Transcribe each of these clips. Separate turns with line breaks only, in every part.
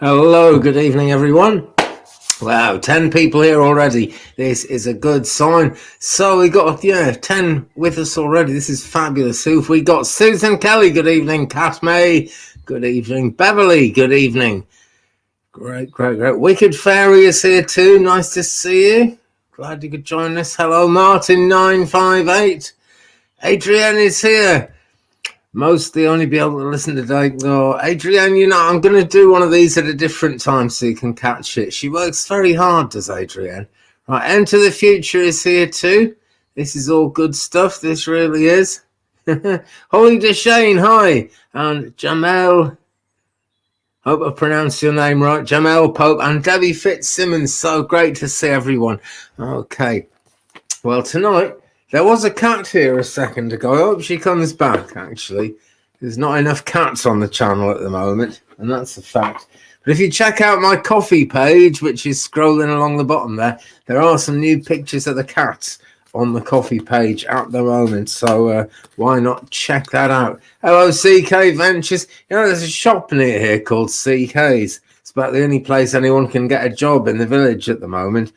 Hello, good evening, everyone. Wow, 10 people here already. This is a good sign. So we got, 10 with us already. This is fabulous. Who've we got? Susan Kelly, good evening. Kat May, good evening. Beverly, good evening. Great. Wicked Fairy is here too. Nice to see you. Glad you could join us. Hello, Martin958. Adrienne is here. Mostly only be able to listen today. Oh, Adrienne, I'm going to do one of these at a different time so you can catch it. She works very hard, does Adrienne. Right, Enter the Future is here too. This is all good stuff. This really is. Holly Deshane, hi. And Jamel, hope I pronounced your name right. Jamel Pope and Debbie Fitzsimmons. So great to see everyone. Okay. Well, tonight, there was a cat here a second ago. I hope she comes back, actually. There's not enough cats on the channel at the moment, and that's a fact. But if you check out my coffee page, which is scrolling along the bottom there are some new pictures of the cats on the coffee page at the moment. So why not check that out? Hello, CK Ventures. There's a shop near here called CK's. It's about the only place anyone can get a job in the village at the moment.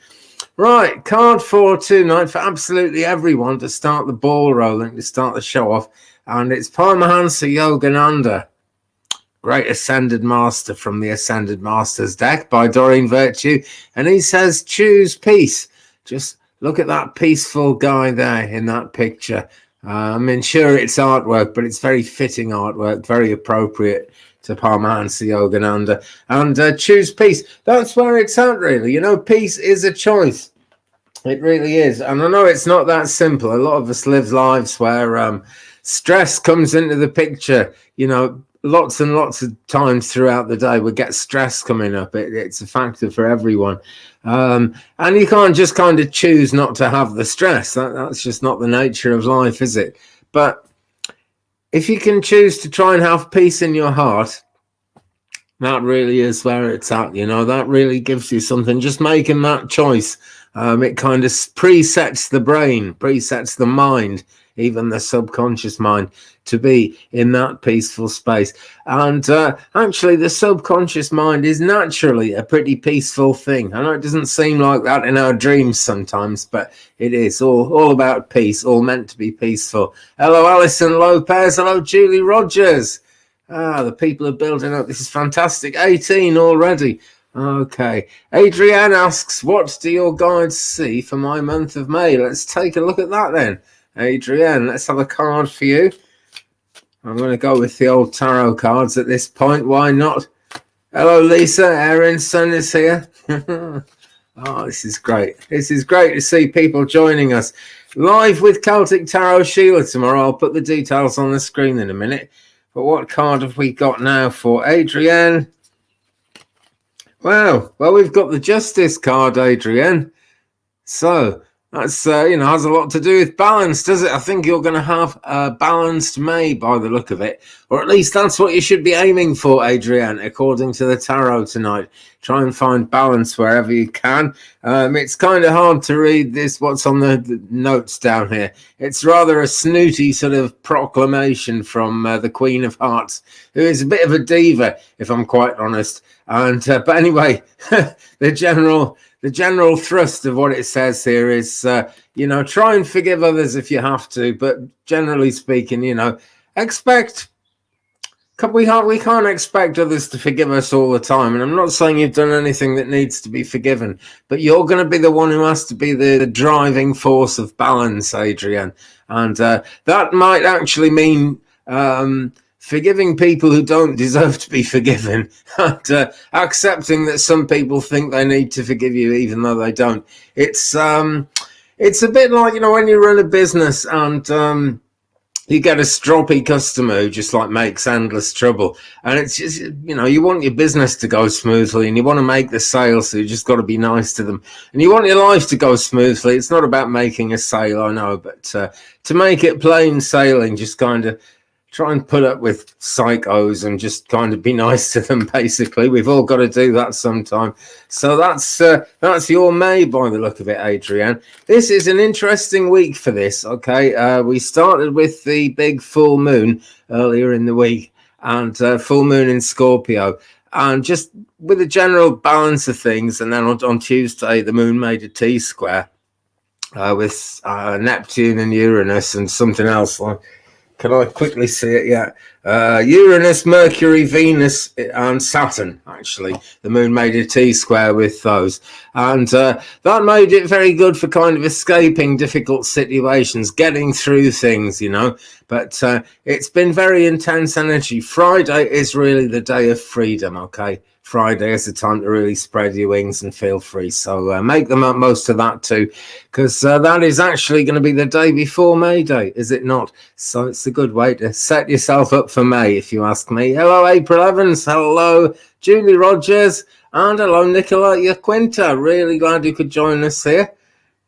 Right, card for tonight for absolutely everyone to start the ball rolling, to start the show off. And it's Paramahansa Yogananda, Great Ascended Master from the Ascended Masters deck by Doreen Virtue. And he says, choose peace. Just look at that peaceful guy there in that picture. Sure, it's artwork, but it's very fitting artwork, very appropriate to Paramahansa Yogananda. And choose peace. That's where it's at, really. Peace is a choice. It really is. And I know it's not that simple. A lot of us live lives where stress comes into the picture. Lots and lots of times throughout the day we get stress coming up. It's a factor for everyone. And you can't just kind of choose not to have the stress. That's just not the nature of life, is it? But if you can choose to try and have peace in your heart, that really is where it's at. That really gives you something. Just making that choice. It kind of presets the brain, presets the mind, even the subconscious mind, to be in that peaceful space. And actually, the subconscious mind is naturally a pretty peaceful thing. I know it doesn't seem like that in our dreams sometimes, but it is all about peace, all meant to be peaceful. Hello, Alison Lopez. Hello, Julie Rogers. The people are building up. This is fantastic. 18 already. Okay. Adrienne asks, what do your guides see for my month of May? Let's take a look at that then. Adrienne, let's have a card for you. I'm going to go with the old tarot cards at this point. Why not? Hello, Lisa. Erin's son is here. Oh, this is great. This is great to see people joining us. Live with Celtic Tarot Sheila tomorrow. I'll put the details on the screen in a minute. But what card have we got now for Adrienne? Wow. Well, we've got the Justice card, Adrienne. So that's, has a lot to do with balance, does it? I think you're going to have a balanced May by the look of it. Or at least that's what you should be aiming for, Adrienne, according to the tarot tonight. Try and find balance wherever you can. It's kind of hard to read what's on the notes down here. It's rather a snooty sort of proclamation from the Queen of Hearts, who is a bit of a diva, if I'm quite honest. And but anyway, the general thrust of what it says here is, try and forgive others if you have to, but generally speaking, we can't expect others to forgive us all the time. And I'm not saying you've done anything that needs to be forgiven, but you're going to be the one who has to be the driving force of balance, Adrienne. And that might actually mean forgiving people who don't deserve to be forgiven, and accepting that some people think they need to forgive you even though they don't. It's a bit like, when you run a business and you get a stroppy customer who just makes endless trouble, and it's just, you want your business to go smoothly and you want to make the sale, so you just got to be nice to them, and you want your life to go smoothly. It's not about making a sale, I know, but to make it plain sailing, just kind of try and put up with psychos and just kind of be nice to them, basically. We've all got to do that sometime. So that's your May by the look of it, Adrienne. This is an interesting week for this, okay? We started with the big full moon earlier in the week, and full moon in Scorpio. And just with a general balance of things. And then on Tuesday, the moon made a T-square with Neptune and Uranus and something else. Can I quickly see it? Yeah. Uranus, Mercury, Venus, and Saturn, actually. The moon made a T-square with those. And that made it very good for kind of escaping difficult situations, getting through things, you know. But it's been very intense energy. Friday is really the day of freedom, okay? Friday is the time to really spread your wings and feel free. So make the most of that too, because that is actually going to be the day before May Day, is it not? So it's a good way to set yourself up for May, if you ask me. Hello, April Evans. Hello, Julie Rogers. And hello, Nicola Yaquinta. Really glad you could join us here.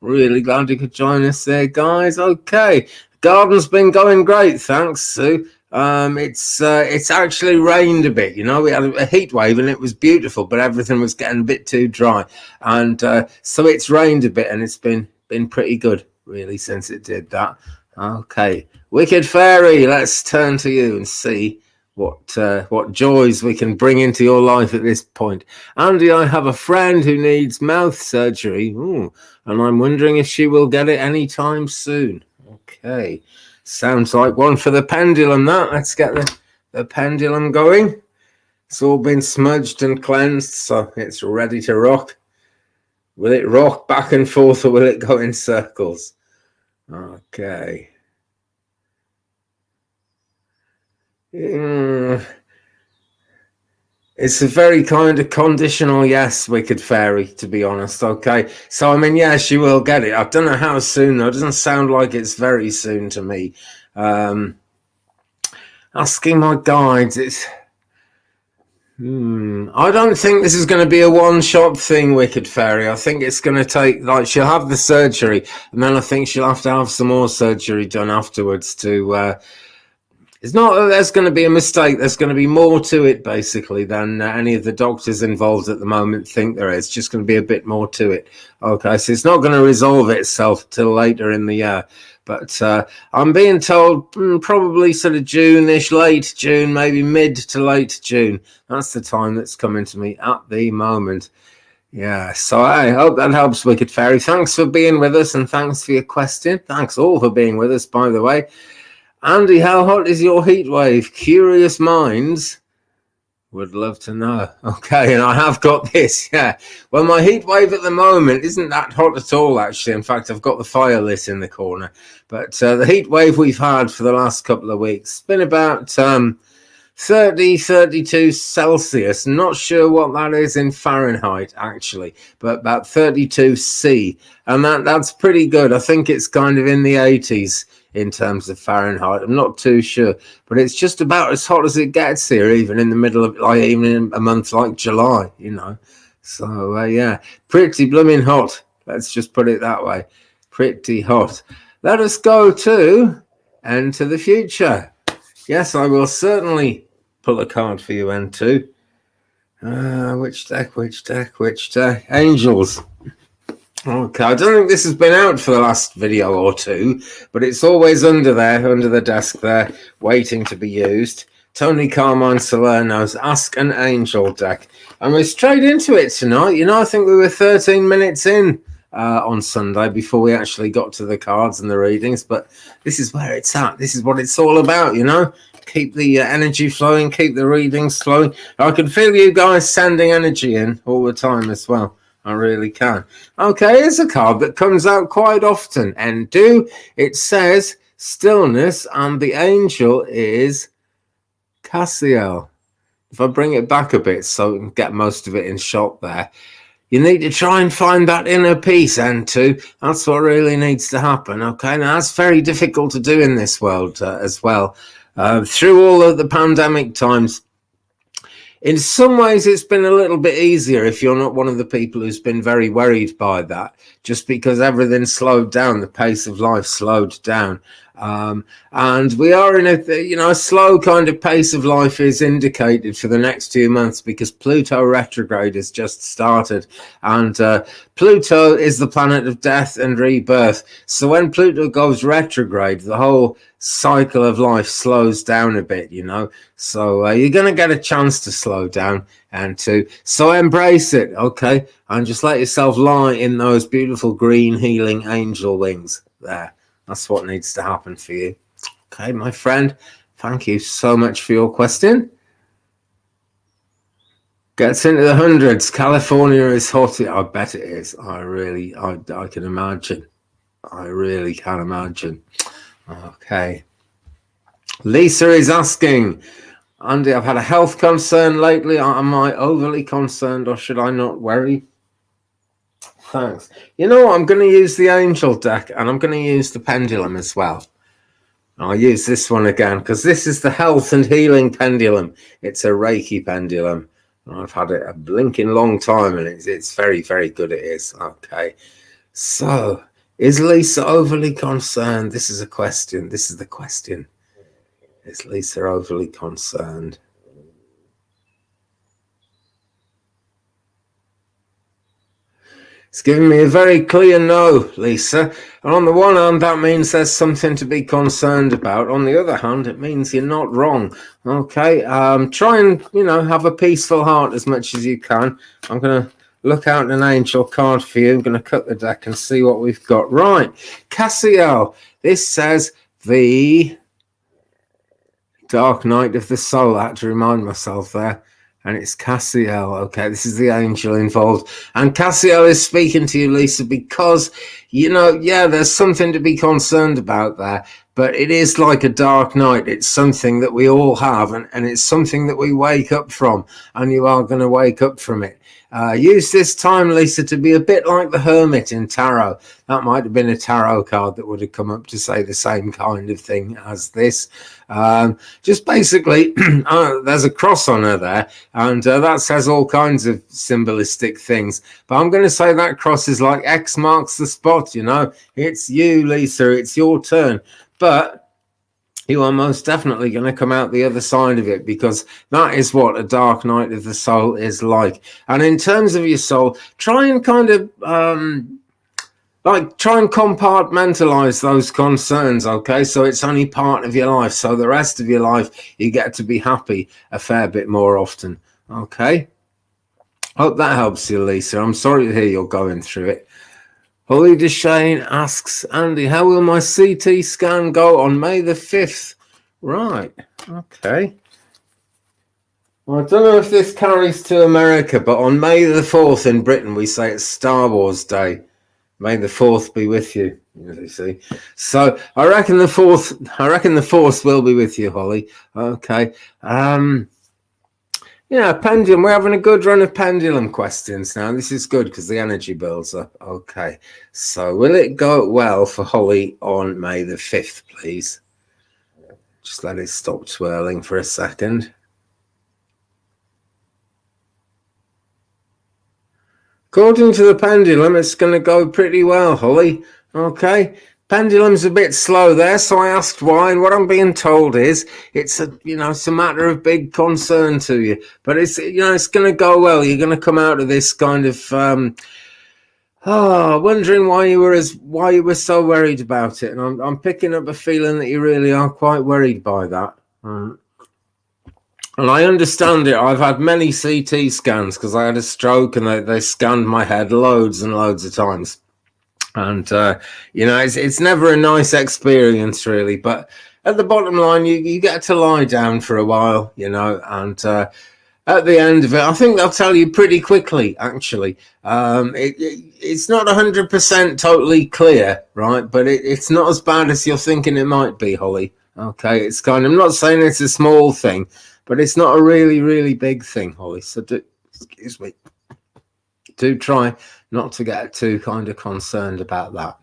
Really glad you could join us there, guys. Okay. Garden's been going great. Thanks, Sue. It's actually rained a bit, you know. We had a heat wave and it was beautiful, but everything was getting a bit too dry, and so it's rained a bit, and it's been pretty good really since it did that. Okay, Wicked Fairy, let's turn to you and see what joys we can bring into your life at this point. Andy, I have a friend who needs mouth surgery, and I'm wondering if she will get it anytime soon. Okay. Sounds like one for the pendulum, that. Let's get the pendulum going. It's all been smudged and cleansed, so it's ready to rock. Will it rock back and forth, or will it go in circles? Okay. It's a very kind of conditional yes, Wicked Fairy, to be honest. Okay, so I mean, yes, you will get it. I don't know how soon, though. It doesn't sound like it's very soon to me. Asking my guides, it's... I don't think this is going to be a one-shot thing, Wicked Fairy. I think it's going to take, like, she'll have the surgery, and then I think she'll have to have some more surgery done afterwards to... It's not that there's going to be a mistake. There's going to be more to it, basically, than any of the doctors involved at the moment think there is. It's just going to be a bit more to it. Okay, so it's not going to resolve itself till later in the year. But I'm being told probably sort of June-ish, late June, maybe mid to late June. That's the time that's coming to me at the moment. Yeah, so I hope that helps, Wicked Fairy. Thanks for being with us, and thanks for your question. Thanks all for being with us, by the way. Andy, how hot is your heat wave? Curious minds would love to know. Okay, and I have got this, yeah. Well, my heat wave at the moment isn't that hot at all, actually. In fact, I've got the fire lit in the corner. But the heat wave we've had for the last couple of weeks has been about 30, 32 Celsius. Not sure what that is in Fahrenheit, actually, but about 32 C. And that's pretty good. I think it's kind of in the 80s. In terms of Fahrenheit, I'm not too sure, but it's just about as hot as it gets here, even in the middle of, like, even in a month like July, you know. So yeah, pretty blooming hot. Let's just put it that way. Pretty hot. Let us go to Into the Future. Yes, I will certainly pull a card for you, N2. Which deck? Angels. Okay, I don't think this has been out for the last video or two, but it's always under the desk there, waiting to be used. Tony Carmine Salerno's Ask an Angel deck. And we're straight into it tonight. You know, I think we were 13 minutes in on Sunday before we actually got to the cards and the readings, but this is where it's at. This is what it's all about, you know? Keep the energy flowing, keep the readings flowing. I can feel you guys sending energy in all the time as well. I really can. Okay, here's a card that comes out quite often. And it says stillness, and the angel is Cassiel. If I bring it back a bit so we can get most of it in shot there. You need to try and find that inner peace, N2. That's what really needs to happen. Okay, now that's very difficult to do in this world as well. Through all of the pandemic times, in some ways, it's been a little bit easier if you're not one of the people who's been very worried by that, just because everything slowed down, the pace of life slowed down. And we are in a slow kind of pace of life is indicated for the next 2 months because Pluto retrograde has just started, and Pluto is the planet of death and rebirth. So when Pluto goes retrograde, the whole cycle of life slows down a bit, so you're going to get a chance to slow down and so embrace it, okay, and just let yourself lie in those beautiful green healing angel wings there. That's what needs to happen for you. Okay, my friend, thank you so much for your question. Gets into the hundreds. California is hot. I bet it is. I can imagine. I really can imagine. Okay. Lisa is asking, Andy, I've had a health concern lately. Am I overly concerned or should I not worry? Thanks. You know what? I'm going to use the angel deck and I'm going to use the pendulum as well. I'll use this one again because this is the health and healing pendulum. It's a Reiki pendulum. I've had it a blinking long time and it's very, very good. It is. Okay. So, is Lisa overly concerned? This is a question. This is the question. Is Lisa overly concerned? It's giving me a very clear no, Lisa. And on the one hand, that means there's something to be concerned about. On the other hand, it means you're not wrong. Okay, try and, have a peaceful heart as much as you can. I'm going to look out an angel card for you. I'm going to cut the deck and see what we've got. Right, Cassiel. This says the Dark Night of the Soul. I had to remind myself there. And it's Cassiel. Okay, this is the angel involved. And Cassiel is speaking to you, Lisa, because, there's something to be concerned about there. But it is like a dark night. It's something that we all have, and it's something that we wake up from. And you are going to wake up from it. Use this time, Lisa, to be a bit like the Hermit in tarot. That might have been a tarot card that would have come up to say the same kind of thing as this. Just basically, there's a cross on her there, and that says all kinds of symbolistic things. But I'm going to say that cross is like X marks the spot, It's you, Lisa. It's your turn. But you are most definitely going to come out the other side of it because that is what a dark night of the soul is like. And in terms of your soul, try and kind of try and compartmentalize those concerns, okay? So it's only part of your life. So the rest of your life, you get to be happy a fair bit more often, okay? Hope that helps you, Lisa. I'm sorry to hear you're going through it. Holly Deshane asks, Andy, how will my CT scan go on May the 5th? Right, okay. Well, I don't know if this carries to America, but on May the 4th in Britain, we say it's Star Wars Day. May the 4th be with you, you see. So I reckon the 4th will be with you, Holly. Okay. Pendulum. We're having a good run of pendulum questions now. This is good because the energy builds up. Okay. So will it go well for Holly on May the 5th, please? Just let it stop twirling for a second. According to the pendulum, it's going to go pretty well, Holly. Okay. Pendulum's a bit slow there, so I asked why, and what I'm being told is it's a matter of big concern to you, but it's going to go well. You're going to come out of this kind of wondering why you were so worried about it, and I'm picking up a feeling that you really are quite worried by that. And I understand it. I've had many CT scans because I had a stroke and they scanned my head loads and loads of times. And, it's never a nice experience, really. But at the bottom line, you get to lie down for a while, and at the end of it, I think they'll tell you pretty quickly, actually. It's not 100% totally clear, right? But it's not as bad as you're thinking it might be, Holly. Okay, it's I'm not saying it's a small thing, but it's not a really, really big thing, Holly. So do try not to get too kind of concerned about that,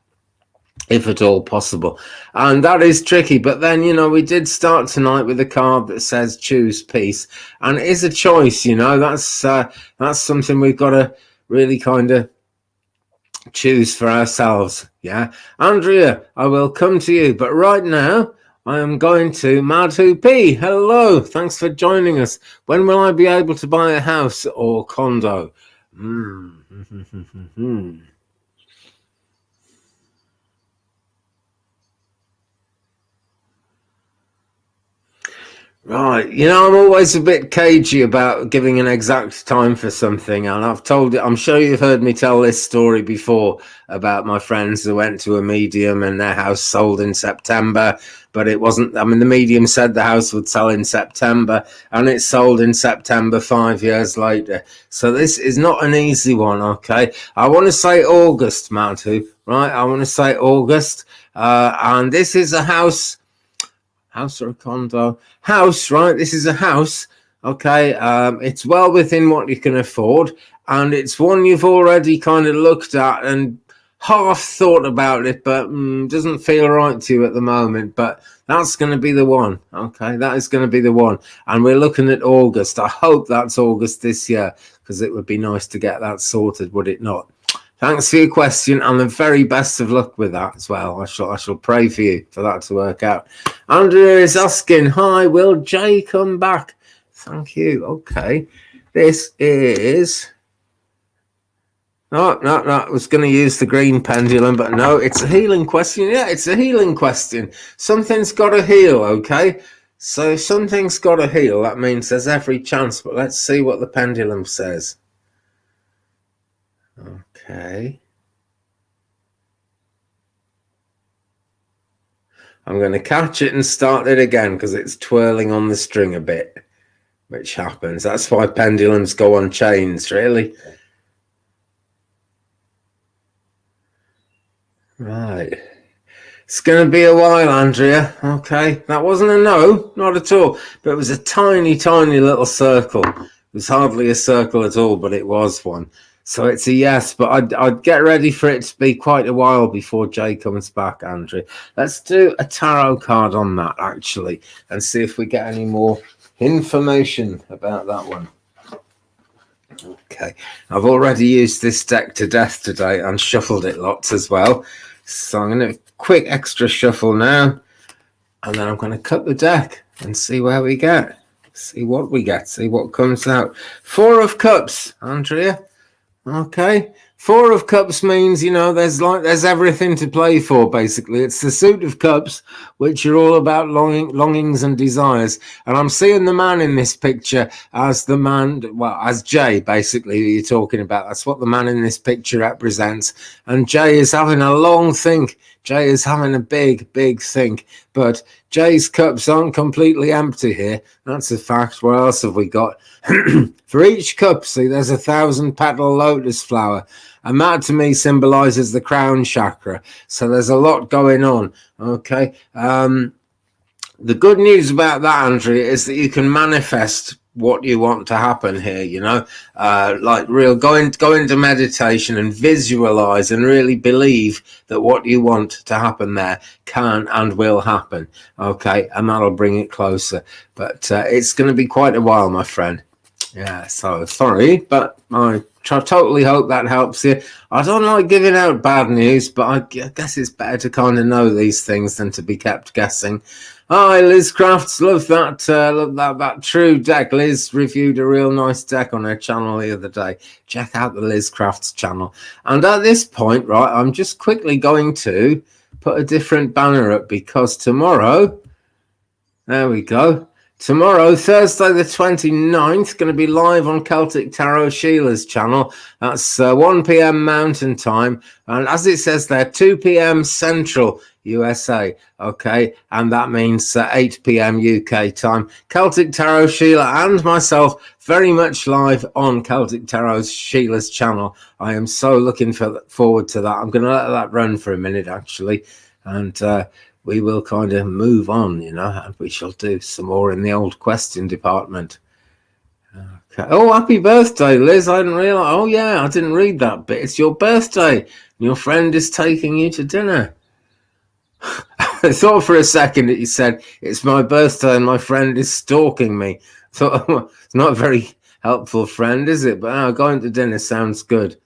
if at all possible. And that is tricky. But then, we did start tonight with a card that says choose peace. And it is a choice, that's something we've got to really kind of choose for ourselves. Yeah, Andrea, I will come to you, but right now I am going to Madhu P. Hello, thanks for joining us. When will I be able to buy a house or condo? Right, I'm always a bit cagey about giving an exact time for something, and I'm sure you've heard me tell this story before about my friends who went to a medium and their house sold in September, but it wasn't. I mean, the medium said the house would sell in September, and it sold in September 5 years later. So this is not an easy one, okay? I want to say August, Madhu, right? I want to say August, and this is a house or a condo? House, right? This is a house. Okay, it's well within what you can afford, and it's one you've already kind of looked at and half thought about it, but doesn't feel right to you at the moment. But that's going to be the one. Okay, that is going to be the one, and we're looking at August. I hope that's August this year, because it would be nice to get that sorted, would it not? Thanks for your question, and the very best of luck with that as well. I shall pray for you for that to work out. Andrea is asking, hi, will Jay come back? Thank you. Okay. This is... No, I was going to use the green pendulum, but no, it's a healing question. Yeah, it's a healing question. Something's got to heal, okay? So something's got to heal. That means there's every chance, but let's see what the pendulum says. Okay. I'm going to catch it and start it again because it's twirling on the string a bit, which happens. That's why pendulums go on chains, really. Right. It's going to be a while, Andrea. Okay. That wasn't a no, not at all. But it was a tiny, tiny little circle. It was hardly a circle at all, but it was one. So it's a yes, but I'd get ready for it to be quite a while before Jay comes back, Andrew. Let's do a tarot card on that, actually, and see if we get any more information about that one. Okay, I've already used this deck to death today and shuffled it lots as well. So I'm going to quick extra shuffle now, and then I'm going to cut the deck and see where we get. See what we get, see what comes out. 4 of Cups, Andrea. Okay, 4 of Cups means, there's everything to play for, basically. It's the suit of cups, which are all about longings and desires. And I'm seeing the man in this picture as the man, as Jay, basically, that you're talking about. That's what the man in this picture represents. And Jay is having a long think. Jay is having a big, big think. But Jay's cups aren't completely empty here. That's a fact. What else have we got? For each cup, see, there's a 1,000-petal lotus flower. And that, to me, symbolizes the crown chakra. So there's a lot going on. Okay. The good news about that, Andrea, is that you can manifest what you want to happen here, like go into meditation and visualize and really believe that what you want to happen there can and will happen. Okay, and that'll bring it closer. But it's going to be quite a while, my friend. Yeah, so sorry, but I totally hope that helps you. I don't like giving out bad news, but I guess it's better to kind of know these things than to be kept guessing. Hi, Liz Crafts. Love that true deck. Liz reviewed a real nice deck on her channel the other day. Check out the Liz Crafts channel. And at this point, right, I'm just quickly going to put a different banner up because tomorrow, there we go. Tomorrow, Thursday the 29th, going to be live on Celtic Tarot Sheila's channel. That's 1 p.m. Mountain Time. And as it says there, 2 p.m. Central USA. Okay, and that means 8 p.m. UK time. Celtic Tarot Sheila and myself very much live on Celtic Tarot Sheila's channel. I am so looking forward to that. I'm going to let that run for a minute, actually. And we will kind of move on, and we shall do some more in the old question department. Okay. Oh, happy birthday, Liz. I didn't realize. Oh, yeah, I didn't read that bit. It's your birthday. Your friend is taking you to dinner. I thought for a second that you said, it's my birthday and my friend is stalking me. So it's not a very helpful friend, is it? But going to dinner sounds good.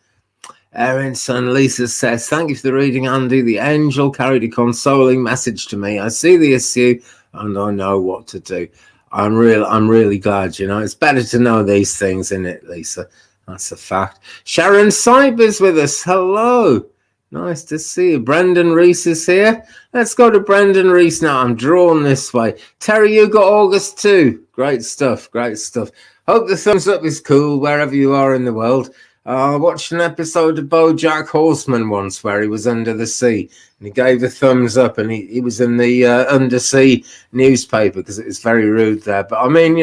Erinson Lisa says, thank you for the reading, Andy. The angel carried a consoling message to me. I see the issue and I know what to do. I'm really glad, it's better to know these things, isn't it, Lisa? That's a fact. Sharon Cyber's with us. Hello. Nice to see you. Brendan Reese is here. Let's go to Brendan Reese now. I'm drawn this way. Terry, you got August too. Great stuff. Hope the thumbs up is cool wherever you are in the world. I watched an episode of BoJack Horseman once where he was under the sea and he gave a thumbs up, and he was in the undersea newspaper because it was very rude there. But I mean,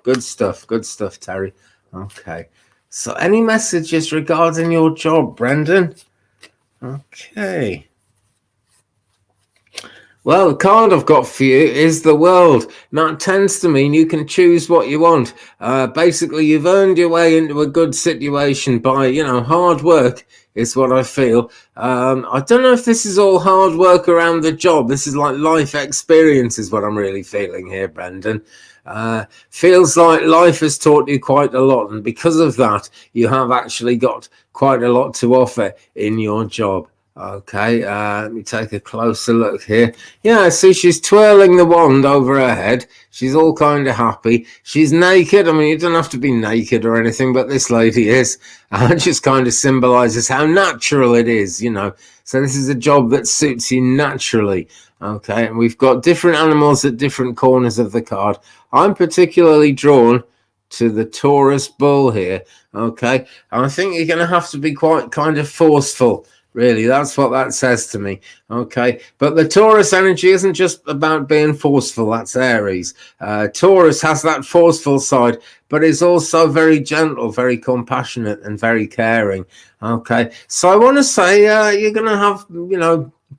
good stuff, Terry. Okay. So any messages regarding your job, Brendan? Okay. Well, the card I've got for you is the World. That tends to mean you can choose what you want. Basically, you've earned your way into a good situation by, hard work is what I feel. I don't know if this is all hard work around the job. This is like life experience is what I'm really feeling here, Brendan. Feels like life has taught you quite a lot, and because of that, you have actually got quite a lot to offer in your job. Okay, let me take a closer look here. Yeah, see, she's twirling the wand over her head. She's all kind of happy. She's naked. I mean, you don't have to be naked or anything, but this lady is. It just kind of symbolizes how natural it is, So this is a job that suits you naturally. Okay, and we've got different animals at different corners of the card. I'm particularly drawn to the Taurus bull here. Okay, and I think you're going to have to be quite kind of forceful. Really, that's what that says to me. Okay, but the Taurus energy isn't just about being forceful. That's Aries. Taurus has that forceful side, but is also very gentle, very compassionate, and very caring. Okay, so I want to say you're going to have,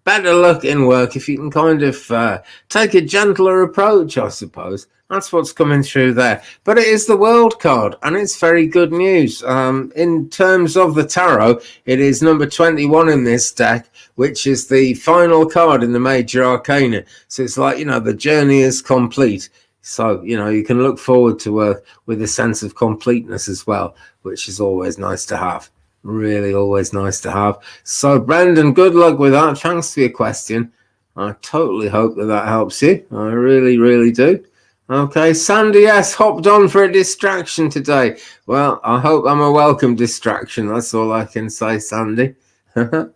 better luck in work if you can kind of take a gentler approach, I suppose. That's what's coming through there. But it is the World card, and it's very good news. In terms of the tarot, it is number 21 in this deck, which is the final card in the major arcana. So it's like, the journey is complete. So, you can look forward to work with a sense of completeness as well, which is always nice to have. Really always nice to have. So, Brendan, good luck with that. Thanks for your question. I totally hope that helps you. I really do. Okay, Sandy S. hopped on for a distraction today. Well, I hope I'm a welcome distraction. That's all I can say, Sandy. Okay,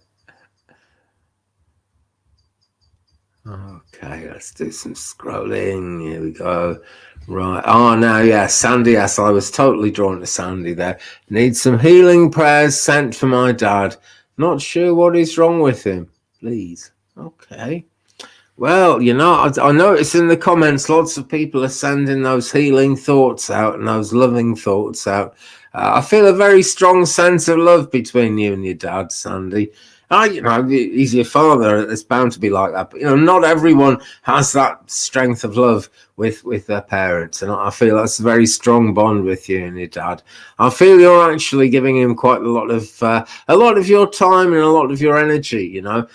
let's do some scrolling. Here we go. Right. Oh, now, yeah, Sandy S. I was totally drawn to Sandy there. Need some healing prayers sent for my dad. Not sure what is wrong with him. Please. Okay. Well, I notice in the comments lots of people are sending those healing thoughts out and those loving thoughts out. I feel a very strong sense of love between you and your dad, Sandy. He's your father. It's bound to be like that. But, not everyone has that strength of love with their parents. And I feel that's a very strong bond with you and your dad. I feel you're actually giving him quite a lot of your time and a lot of your energy, and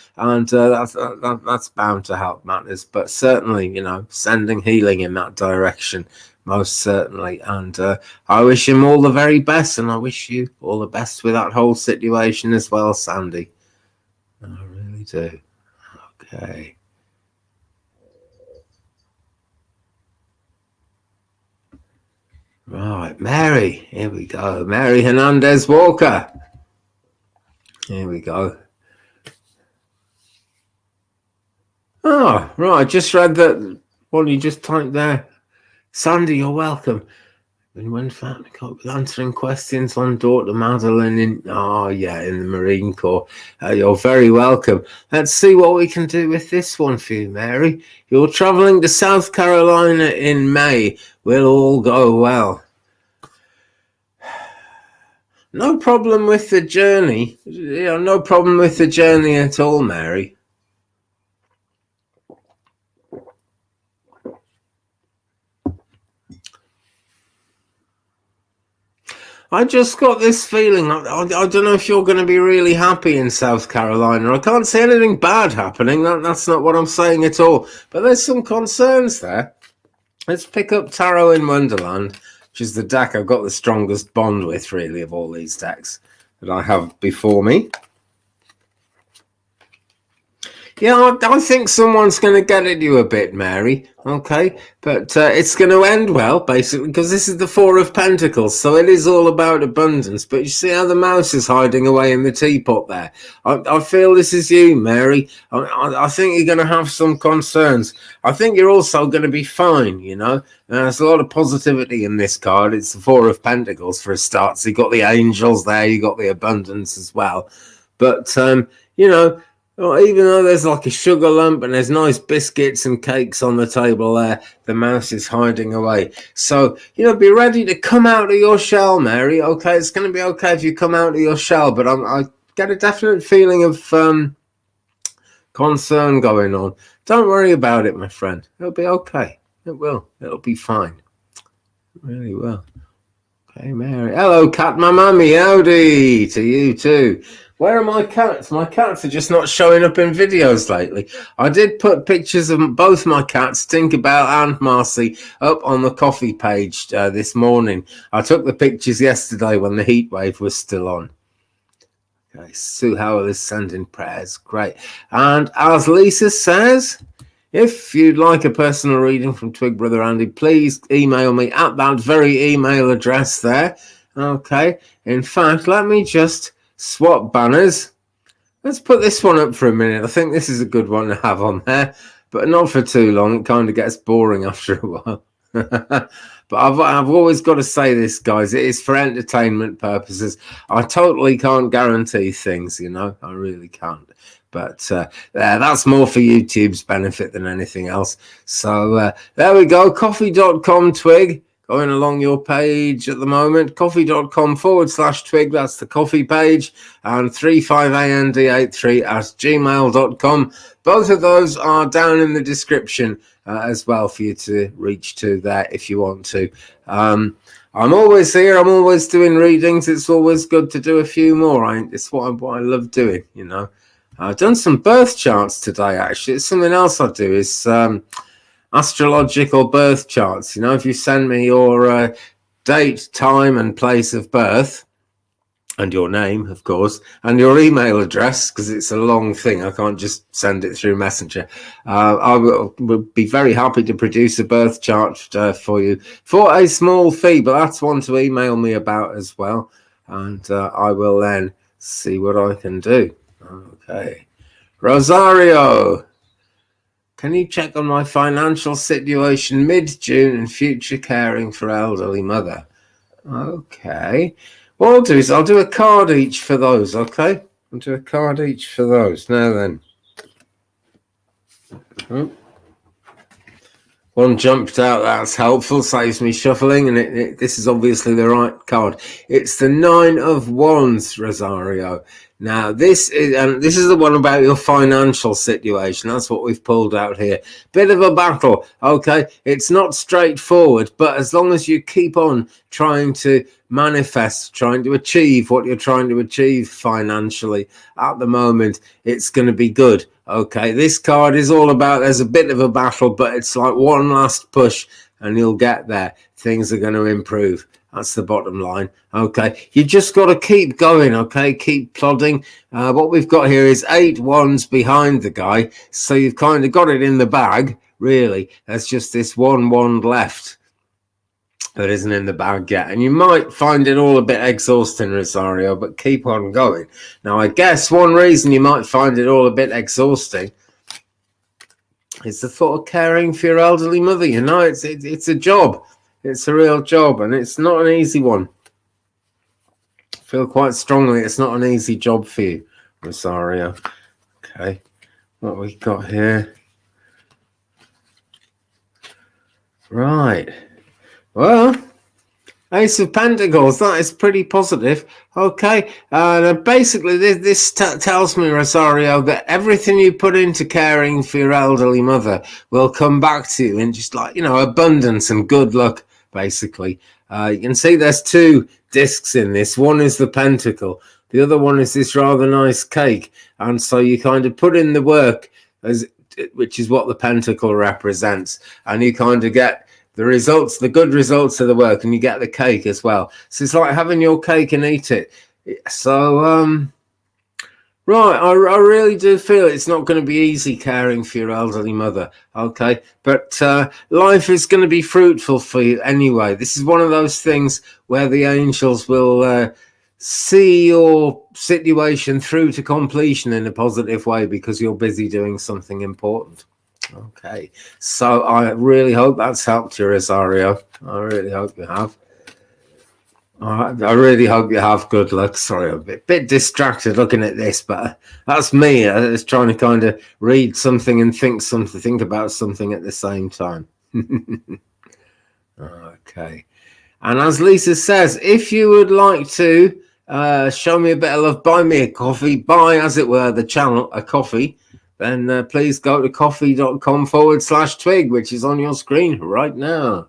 that's bound to help matters. But certainly, sending healing in that direction. Most certainly, and I wish him all the very best, and I wish you all the best with that whole situation as well, Sandy. I really do. Okay. Right, Mary. Here we go. Mary Hernandez Walker. Here we go. Oh, right. I just read that. What you just typed there. Sandy, you're welcome. And when found answering questions on daughter Madeline in the Marine Corps. You're very welcome. Let's see what we can do with this one for you, Mary. You're traveling to South Carolina in May. Will all go well. No problem with the journey. No problem with the journey at all, Mary. I just got this feeling. I don't know if you're going to be really happy in South Carolina. I can't see anything bad happening. That's not what I'm saying at all. But there's some concerns there. Let's pick up Tarot in Wonderland, which is the deck I've got the strongest bond with, really, of all these decks. that I have before me. Yeah, I think someone's going to get at you a bit, Mary, okay? But it's going to end well, basically, because this is the Four of Pentacles, so it is all about abundance. But you see how the mouse is hiding away in the teapot there? I feel this is you, Mary. I think you're going to have some concerns. I think you're also going to be fine, you know? There's a lot of positivity in this card. It's the Four of Pentacles for a start. So you got the angels there, you got the abundance as well. But, you know, well, even though there's like a sugar lump and there's nice biscuits and cakes on the table there, the mouse is hiding away. So, you know, be ready to come out of your shell, Mary. Okay, it's going to be okay if you come out of your shell, but I get a definite feeling of concern going on. Don't worry about it, my friend. It'll be okay. It will. It'll be fine. It really will. Okay, Mary. Hello, cat my mummy. Howdy to you too. Where are my cats? My cats are just not showing up in videos lately. I did put pictures of both my cats, Tinkerbell and Marcy, up on the coffee page this morning. I took the pictures yesterday when the heat wave was still on. Okay, Sue Howell is sending prayers. Great. And as Lisa says, if you'd like a personal reading from Twig Brother Andy, please email me at that very email address there. Okay. In fact, let me just swap banners. Let's put this one up for a minute. I think this is a good one to have on there, but not for too long. It kind of gets boring after a while. But I've always got to say this, guys. It is for entertainment purposes. I totally can't guarantee things, you know. I really can't. But that's more for YouTube's benefit than anything else. So there we go. Coffee.com Twig. Going along your page at the moment, coffee.com/Twig, that's the coffee page, and 35and83@gmail.com. Both of those are down in the description as well for you to reach to there if you want to. I'm always here, I'm always doing readings. It's always good to do a few more. It's what I love doing, you know. I've done some birth charts today, actually. It's something else I do is astrological birth charts. You know, if you send me your date, time and place of birth, and your name, of course, and your email address, because it's a long thing, I can't just send it through Messenger. I will be very happy to produce a birth chart for you for a small fee, but that's one to email me about as well, and I will then see what I can do. Okay, Rosario, can you check on my financial situation mid-June and future caring for elderly mother? Okay. What I'll do is I'll do a card each for those, okay? I'll do a card each for those. Now then. One jumped out, that's helpful, saves me shuffling, and this is obviously the right card. It's the Nine of Wands, Rosario. Now, this is the one about your financial situation. That's what we've pulled out here. Bit of a battle, okay? It's not straightforward, but as long as you keep on trying to manifest, trying to achieve what you're trying to achieve financially at the moment, it's going to be good, okay? This card is all about, there's a bit of a battle, but it's like one last push and you'll get there. Things are going to improve. That's the bottom line. Okay, you just got to keep going. Okay, keep plodding. What we've got here is 8 wands behind the guy, so you've kind of got it in the bag. Really, there's just this one wand left that isn't in the bag yet, and you might find it all a bit exhausting, Rosario, but keep on going. Now, I guess one reason you might find it all a bit exhausting is the thought of caring for your elderly mother. You know, it's a job. It's a real job, and it's not an easy one. I feel quite strongly it's not an easy job for you, Rosario. Okay, what we got here? Right. Well, Ace of Pentacles, that is pretty positive. Okay, basically this tells me, Rosario, that everything you put into caring for your elderly mother will come back to you in just like, you know, abundance and good luck, basically. You can see there's 2 discs in this. One is the pentacle. The other one is this rather nice cake. And so you kind of put in the work, which is what the pentacle represents. And you kind of get the results, the good results of the work, and you get the cake as well. So it's like having your cake and eat it. So, right, I really do feel it's not going to be easy caring for your elderly mother, okay? But life is going to be fruitful for you anyway. This is one of those things where the angels will see your situation through to completion in a positive way because you're busy doing something important. Okay, so I really hope that's helped you, Rosario. I really hope you have. I really hope you have good luck. Sorry, I'm a bit distracted looking at this, but that's me. I was trying to kind of read something and think about something at the same time. Okay. And as Lisa says, if you would like to show me a bit of love, buy me a coffee, buy, as it were, the channel a coffee, then please go to coffee.com/twig, which is on your screen right now.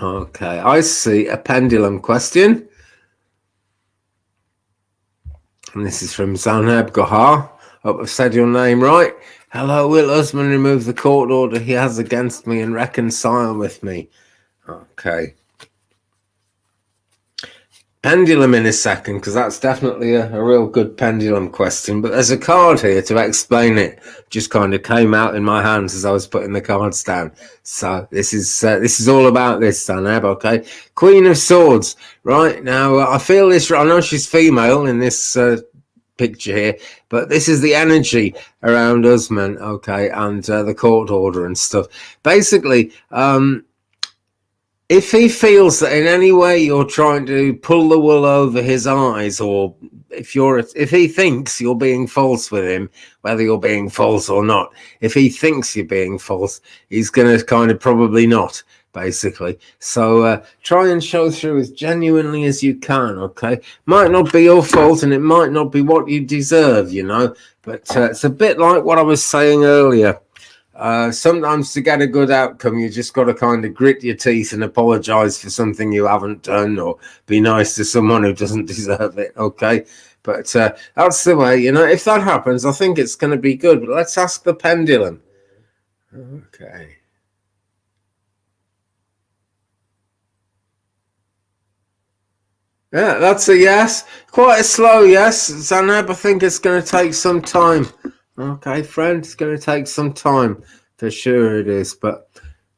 Okay, I see a pendulum question. And this is from Zanab Gohar. Hope I've said your name right. Hello, will husband remove the court order he has against me and reconcile with me? Okay. Pendulum in a second, because that's definitely a real good pendulum question. But there's a card here to explain it. Just kind of came out in my hands as I was putting the cards down. So this is all about this, Zanab. Okay, Queen of Swords. Right now, I feel this. I know she's female in this picture here, but this is the energy around Usman. Okay, and the court order and stuff. Basically, if he feels that in any way you're trying to pull the wool over his eyes, or if he thinks you're being false with him, whether you're being false or not, if he thinks you're being false, he's going to kind of probably not, basically. So try and show through as genuinely as you can, okay? Might not be your fault and it might not be what you deserve, you know, but it's a bit like what I was saying earlier. Sometimes to get a good outcome, you just got to kind of grit your teeth and apologize for something you haven't done, or be nice to someone who doesn't deserve it. Okay, but that's the way, you know. If that happens, I think it's going to be good. But let's ask the pendulum. Okay. Yeah, that's a yes. Quite a slow yes, Zanab. I think it's going to take some time. Okay, friend, it's going to take some time. For sure it is, but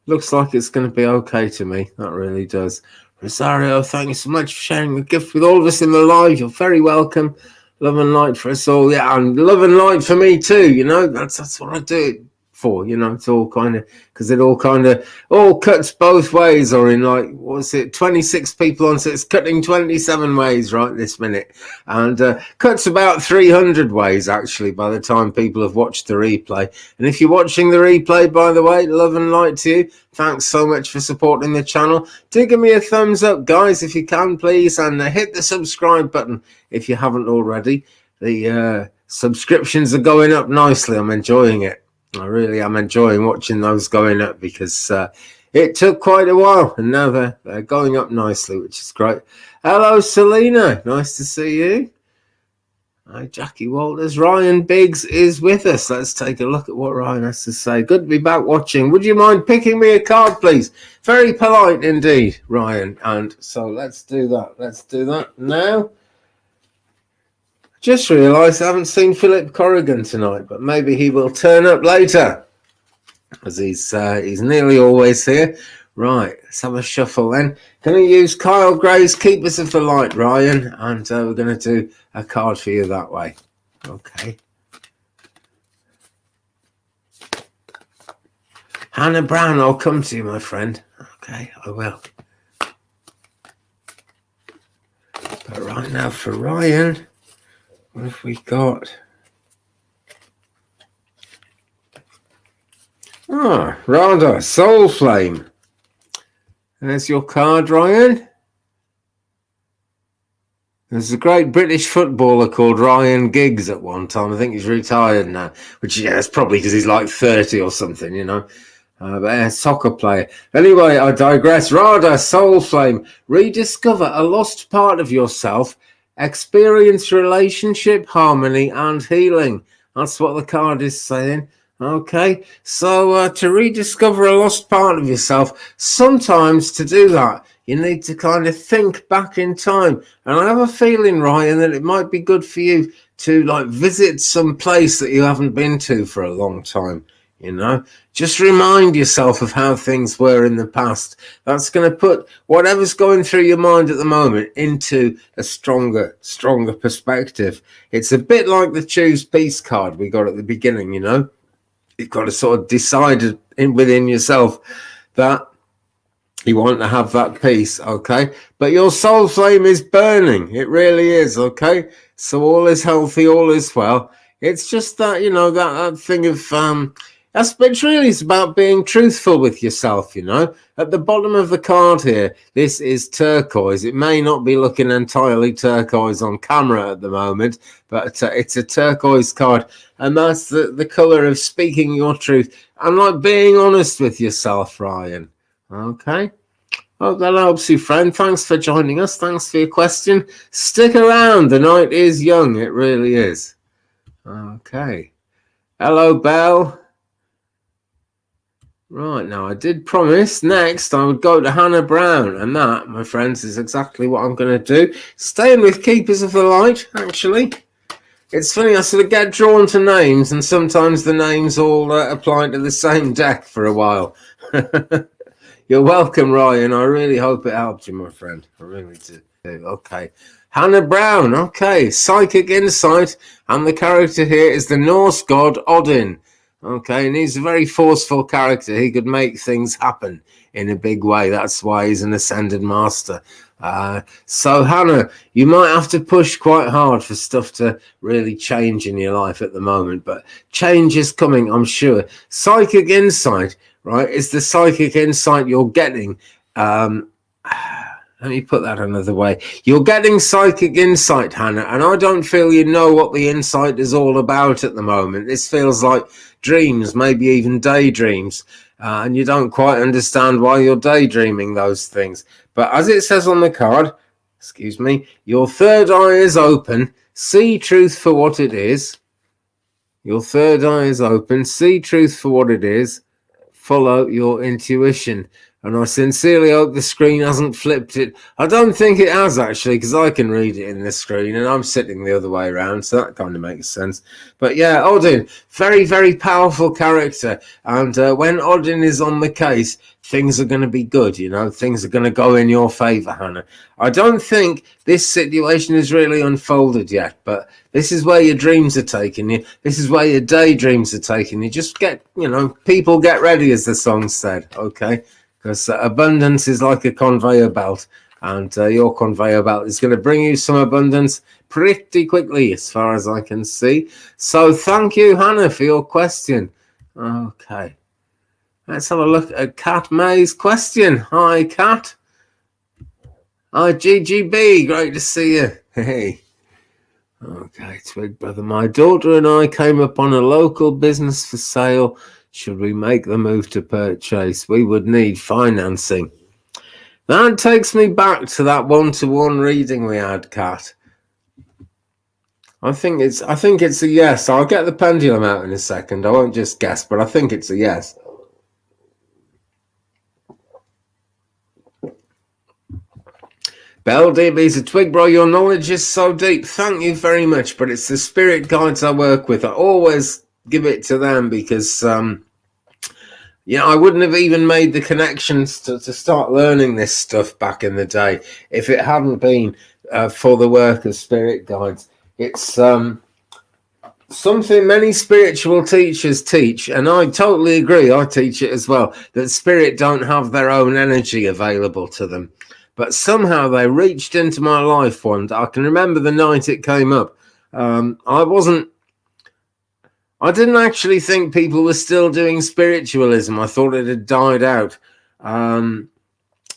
looks like it's going to be okay to me. That really does. Rosario, thank you so much for sharing the gift with all of us in the live. You're very welcome. Love and light for us all. Yeah, and love and light for me too. You know, that's what I do it for. You know, it's all kind of, because it all kind of all cuts both ways, or in like, what's it, 26 people on, so it's cutting 27 ways right this minute, and cuts about 300 ways actually by the time people have watched the replay. And if you're watching the replay, by the way, love and light to you. Thanks so much for supporting the channel. Do give me a thumbs up, guys, if you can, please, and hit the subscribe button if you haven't already. The subscriptions are going up nicely. I'm enjoying it. I really am enjoying watching those going up, because it took quite a while, and now they're going up nicely, which is great. Hello, Selena. Nice to see you. Hi, Jackie Walters. Ryan Biggs is with us. Let's take a look at what Ryan has to say. Good to be back watching. Would you mind picking me a card, please? Very polite indeed, Ryan. And so let's do that. Let's do that now. Just realised I haven't seen Philip Corrigan tonight, but maybe he will turn up later, as he's nearly always here. Right, let's have a shuffle then. Going to use Kyle Gray's Keepers of the Light, Ryan, and we're going to do a card for you that way. Okay. Hannah Brown, I'll come to you, my friend. Okay, I will. But right now for Ryan, what have we got? Ah, Radha, Soul Flame. There's your card, Ryan. There's a great British footballer called Ryan Giggs at one time. I think he's retired now, which, yeah, it's probably because he's like 30 or something, you know. But a soccer player. Anyway, I digress. Radha, Soul Flame. Rediscover a lost part of yourself. Experience relationship, harmony, and healing. That's what the card is saying. Okay, so to rediscover a lost part of yourself, sometimes to do that, you need to kind of think back in time. And I have a feeling, Ryan, that it might be good for you to like visit some place that you haven't been to for a long time. You know, just remind yourself of how things were in the past. That's going to put whatever's going through your mind at the moment into a stronger perspective. It's a bit like the choose peace card we got at the beginning, you know. You've got to sort of decide within yourself that you want to have that peace, okay? But your soul flame is burning. It really is, okay? So all is healthy, all is well. It's just that, you know, that thing of it's really about being truthful with yourself, you know. At the bottom of the card here, this is turquoise. It may not be looking entirely turquoise on camera at the moment, but it's a turquoise card. And that's the colour of speaking your truth and like being honest with yourself, Ryan. Okay. Hope that helps you, friend. Thanks for joining us. Thanks for your question. Stick around. The night is young. It really is. Okay. Hello, Belle. Right, now I did promise next I would go to Hannah Brown, and that, my friends, is exactly what I'm going to do. Staying with Keepers of the Light, actually. It's funny, I sort of get drawn to names, and sometimes the names all apply to the same deck for a while. You're welcome, Ryan. I really hope it helped you, my friend. I really do. Okay. Hannah Brown, okay. Psychic insight, and the character here is the Norse god Odin. Okay, and he's a very forceful character. He could make things happen in a big way. That's why he's an ascended master. So, Hannah, you might have to push quite hard for stuff to really change in your life at the moment. But change is coming, I'm sure. Psychic insight, right, is the psychic insight you're getting. Let me put that another way. You're getting psychic insight, Hannah, and I don't feel you know what the insight is all about at the moment. This feels like dreams, maybe even daydreams, and you don't quite understand why you're daydreaming those things. But as it says on the card, excuse me, your third eye is open. See truth for what it is. Your third eye is open. See truth for what it is. Follow your intuition. And I sincerely hope the screen hasn't flipped it. I don't think it has, actually, because I can read it in the screen, and I'm sitting the other way around, so that kind of makes sense. But yeah, Odin, very, very powerful character. And when Odin is on the case, things are going to be good, you know. Things are going to go in your favour, Hannah. I don't think this situation is really unfolded yet, but this is where your dreams are taking you. This is where your daydreams are taking you. Just get, you know, people get ready, as the song said, okay? Because abundance is like a conveyor belt, and your conveyor belt is going to bring you some abundance pretty quickly, as far as I can see. So thank you, Hannah, for your question. Okay. Let's have a look at Kat May's question. Hi, Kat. Hi, GGB. Great to see you. Hey. Okay, Twig Brother. My daughter and I came upon a local business for sale. Should we make the move to purchase? We would need financing. That takes me back to that one-to-one reading we had, Kat. I think it's a yes. I'll get the pendulum out in a second. I won't just guess, but I think it's a yes. Belle DB's a Twig Bro. Your knowledge is so deep. Thank you very much. But it's the spirit guides I work with. I always give it to them because I wouldn't have even made the connections to start learning this stuff back in the day if it hadn't been for the work of spirit guides. It's something many spiritual teachers teach, and I totally agree. I teach it as well, that spirit don't have their own energy available to them. But somehow they reached into my life one day. I can remember the night it came up. I didn't actually think people were still doing spiritualism. I thought it had died out.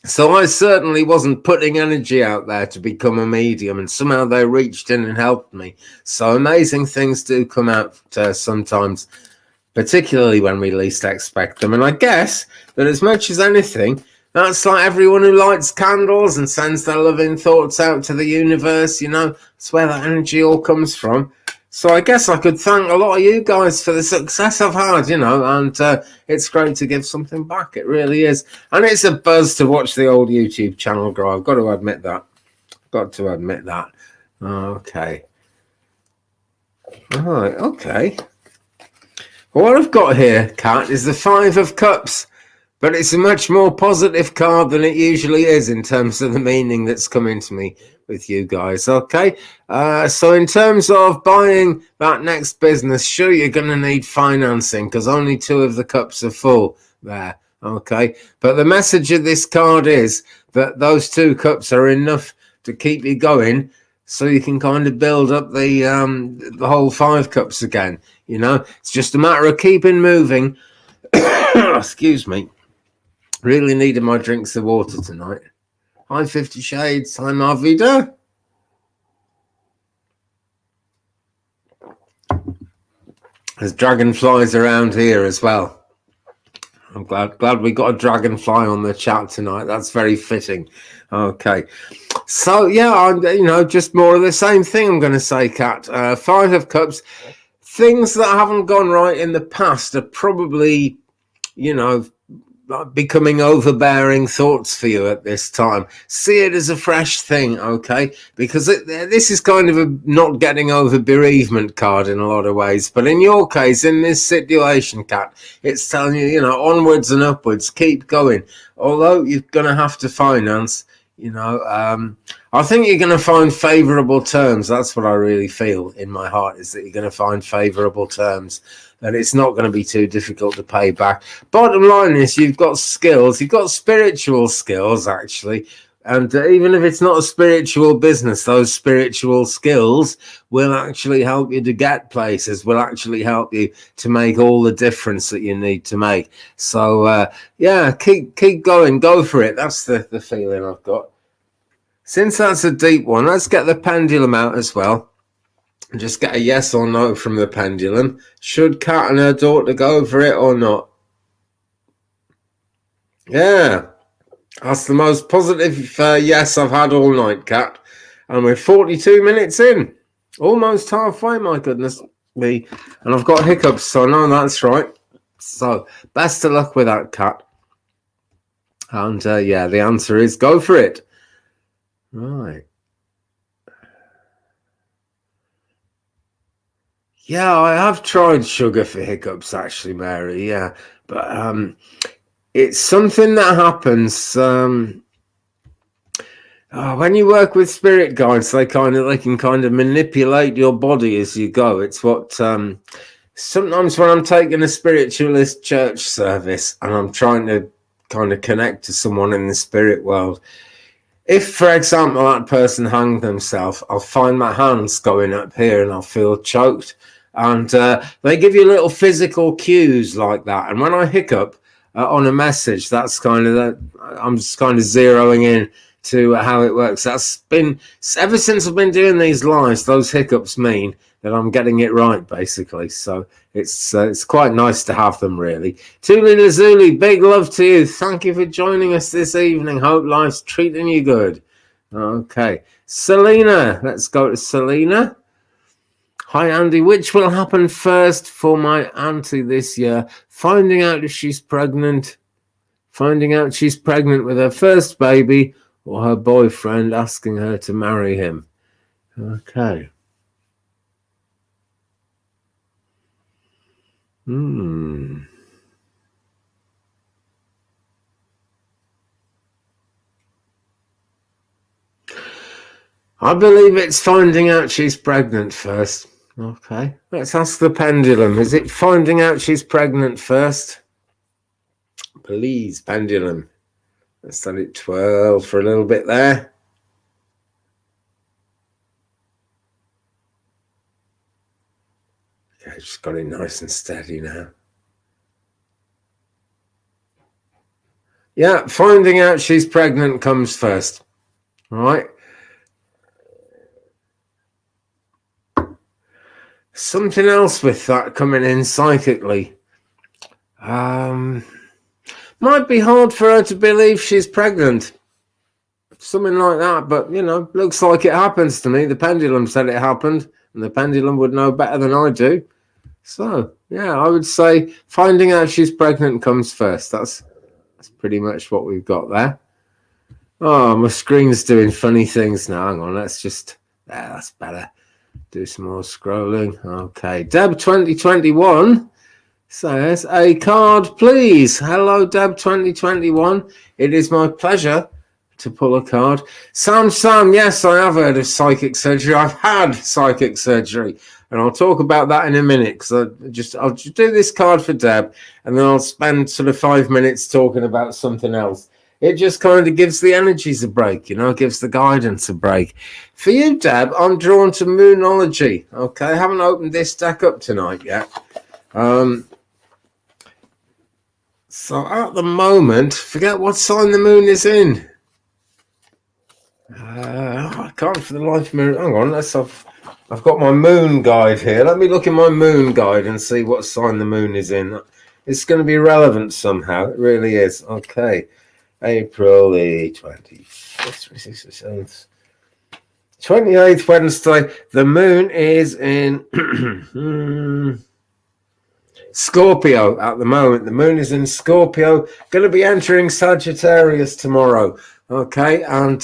So I certainly wasn't putting energy out there to become a medium, and somehow they reached in and helped me. So amazing things do come out sometimes, particularly when we least expect them. And I guess that as much as anything, that's like everyone who lights candles and sends their loving thoughts out to the universe, you know. It's where that energy all comes from. So I guess I could thank a lot of you guys for the success I've had, you know, and it's great to give something back. It really is. And it's a buzz to watch the old YouTube channel grow. I've got to admit that. Okay. All right, okay. Well, what I've got here, Kat, is the Five of Cups. But it's a much more positive card than it usually is in terms of the meaning that's coming to me with you guys. Okay, so in terms of buying that next business, sure, you're going to need financing because only 2 of the cups are full there. Okay, but the message of this card is that those 2 cups are enough to keep you going, so you can kind of build up the whole 5 cups again. You know, it's just a matter of keeping moving. Excuse me. Really needed my drinks of water tonight. Hi, 50 Shades. Hi, Marvida. There's dragonflies around here as well. I'm glad we got a dragonfly on the chat tonight. That's very fitting. Okay. So, yeah, you know, just more of the same thing I'm going to say, Kat. 5 of Cups. Things that haven't gone right in the past are probably, you know, becoming overbearing thoughts for you at this time. See it as a fresh thing, okay? Because this is kind of a not getting over bereavement card in a lot of ways. But in your case, in this situation, Kat, it's telling you, you know, onwards and upwards, keep going. Although you're going to have to finance, you know, I think you're going to find favorable terms. That's what I really feel in my heart, is that you're going to find favorable terms, that it's not going to be too difficult to pay back. Bottom line is you've got skills, you've got spiritual skills, actually. And even if it's not a spiritual business, those spiritual skills will actually help you to get places, will actually help you to make all the difference that you need to make. So, yeah, keep going, go for it. That's the feeling I've got. Since that's a deep one, let's get the pendulum out as well. And just get a yes or no from the pendulum. Should Kat and her daughter go for it or not? Yeah. That's the most positive yes I've had all night, Kat. And we're 42 minutes in. Almost halfway, my goodness me. And I've got hiccups, so I know that's right. So, best of luck with that, Kat. And, yeah, the answer is go for it. Right. Yeah, I have tried sugar for hiccups, actually, Mary, yeah. But it's something that happens when you work with spirit guides. They can kind of manipulate your body as you go. It's what sometimes when I'm taking a spiritualist church service and I'm trying to kind of connect to someone in the spirit world, if, for example, that person hanged themselves, I'll find my hands going up here and I'll feel choked. And they give you little physical cues like that. And when I hiccup on a message, that's kind of that. I'm just kind of zeroing in to how it works. That's been ever since I've been doing these lives. Those hiccups mean that I'm getting it right, basically. So it's quite nice to have them, really. Tuli Lazuli, big love to you. Thank you for joining us this evening. Hope life's treating you good. Okay, Selena. Let's go to Selena. Hi, Andy. Which will happen first for my auntie this year? Finding out if she's pregnant. Finding out she's pregnant with her first baby, or her boyfriend asking her to marry him. Okay. I believe it's finding out she's pregnant first. Okay. Let's ask the pendulum. Is it finding out she's pregnant first? Please, pendulum. Let's let it twirl for a little bit there. Okay, just got it nice and steady now. Yeah, finding out she's pregnant comes first. All right. Something else with that coming in psychically. Might be hard for her to believe she's pregnant. Something like that, but, you know, looks like it happens to me. The pendulum said it happened. and the pendulum would know better than I do. So, yeah, I would say finding out she's pregnant comes first. That's pretty much what we've got there. Oh, my screen's doing funny things now. Hang on, let's just... that's better. Do some more scrolling. Okay, Deb 2021 says, a card, please. Hello, Deb 2021. It is my pleasure to pull a card. Sam, yes, I have heard of psychic surgery. I've had psychic surgery, and I'll talk about that in a minute, because I'll just do this card for Deb, and then I'll spend sort of 5 minutes talking about something else. It just kind of gives the energies a break, you know, gives the guidance a break. For you, Deb, I'm drawn to Moonology. Okay, I haven't opened this deck up tonight yet. So at the moment, forget what sign the moon is in. I can't for the life of me. Hang on, I've got my moon guide here. Let me look in my moon guide and see what sign the moon is in. It's going to be relevant somehow. It really is. Okay. April the 25th, 28th, Wednesday. The moon is in Scorpio at the moment. The moon is in Scorpio. Going to be entering Sagittarius tomorrow. Okay, and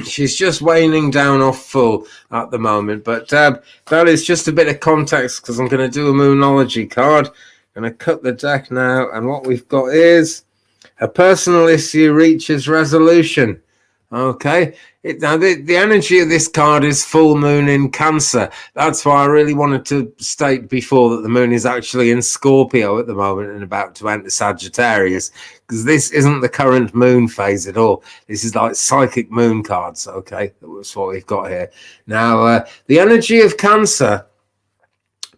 she's just waning down off full at the moment. But that is just a bit of context, because I'm going to do a Moonology card. I'm going to cut the deck now, and what we've got is a personal issue reaches resolution. Okay, now the energy of this card is full moon in Cancer. That's why I really wanted to state before that the moon is actually in Scorpio at the moment and about to enter Sagittarius, because this isn't the current moon phase at all. This is like psychic moon cards. Okay, that's what we've got here. Now, the energy of Cancer,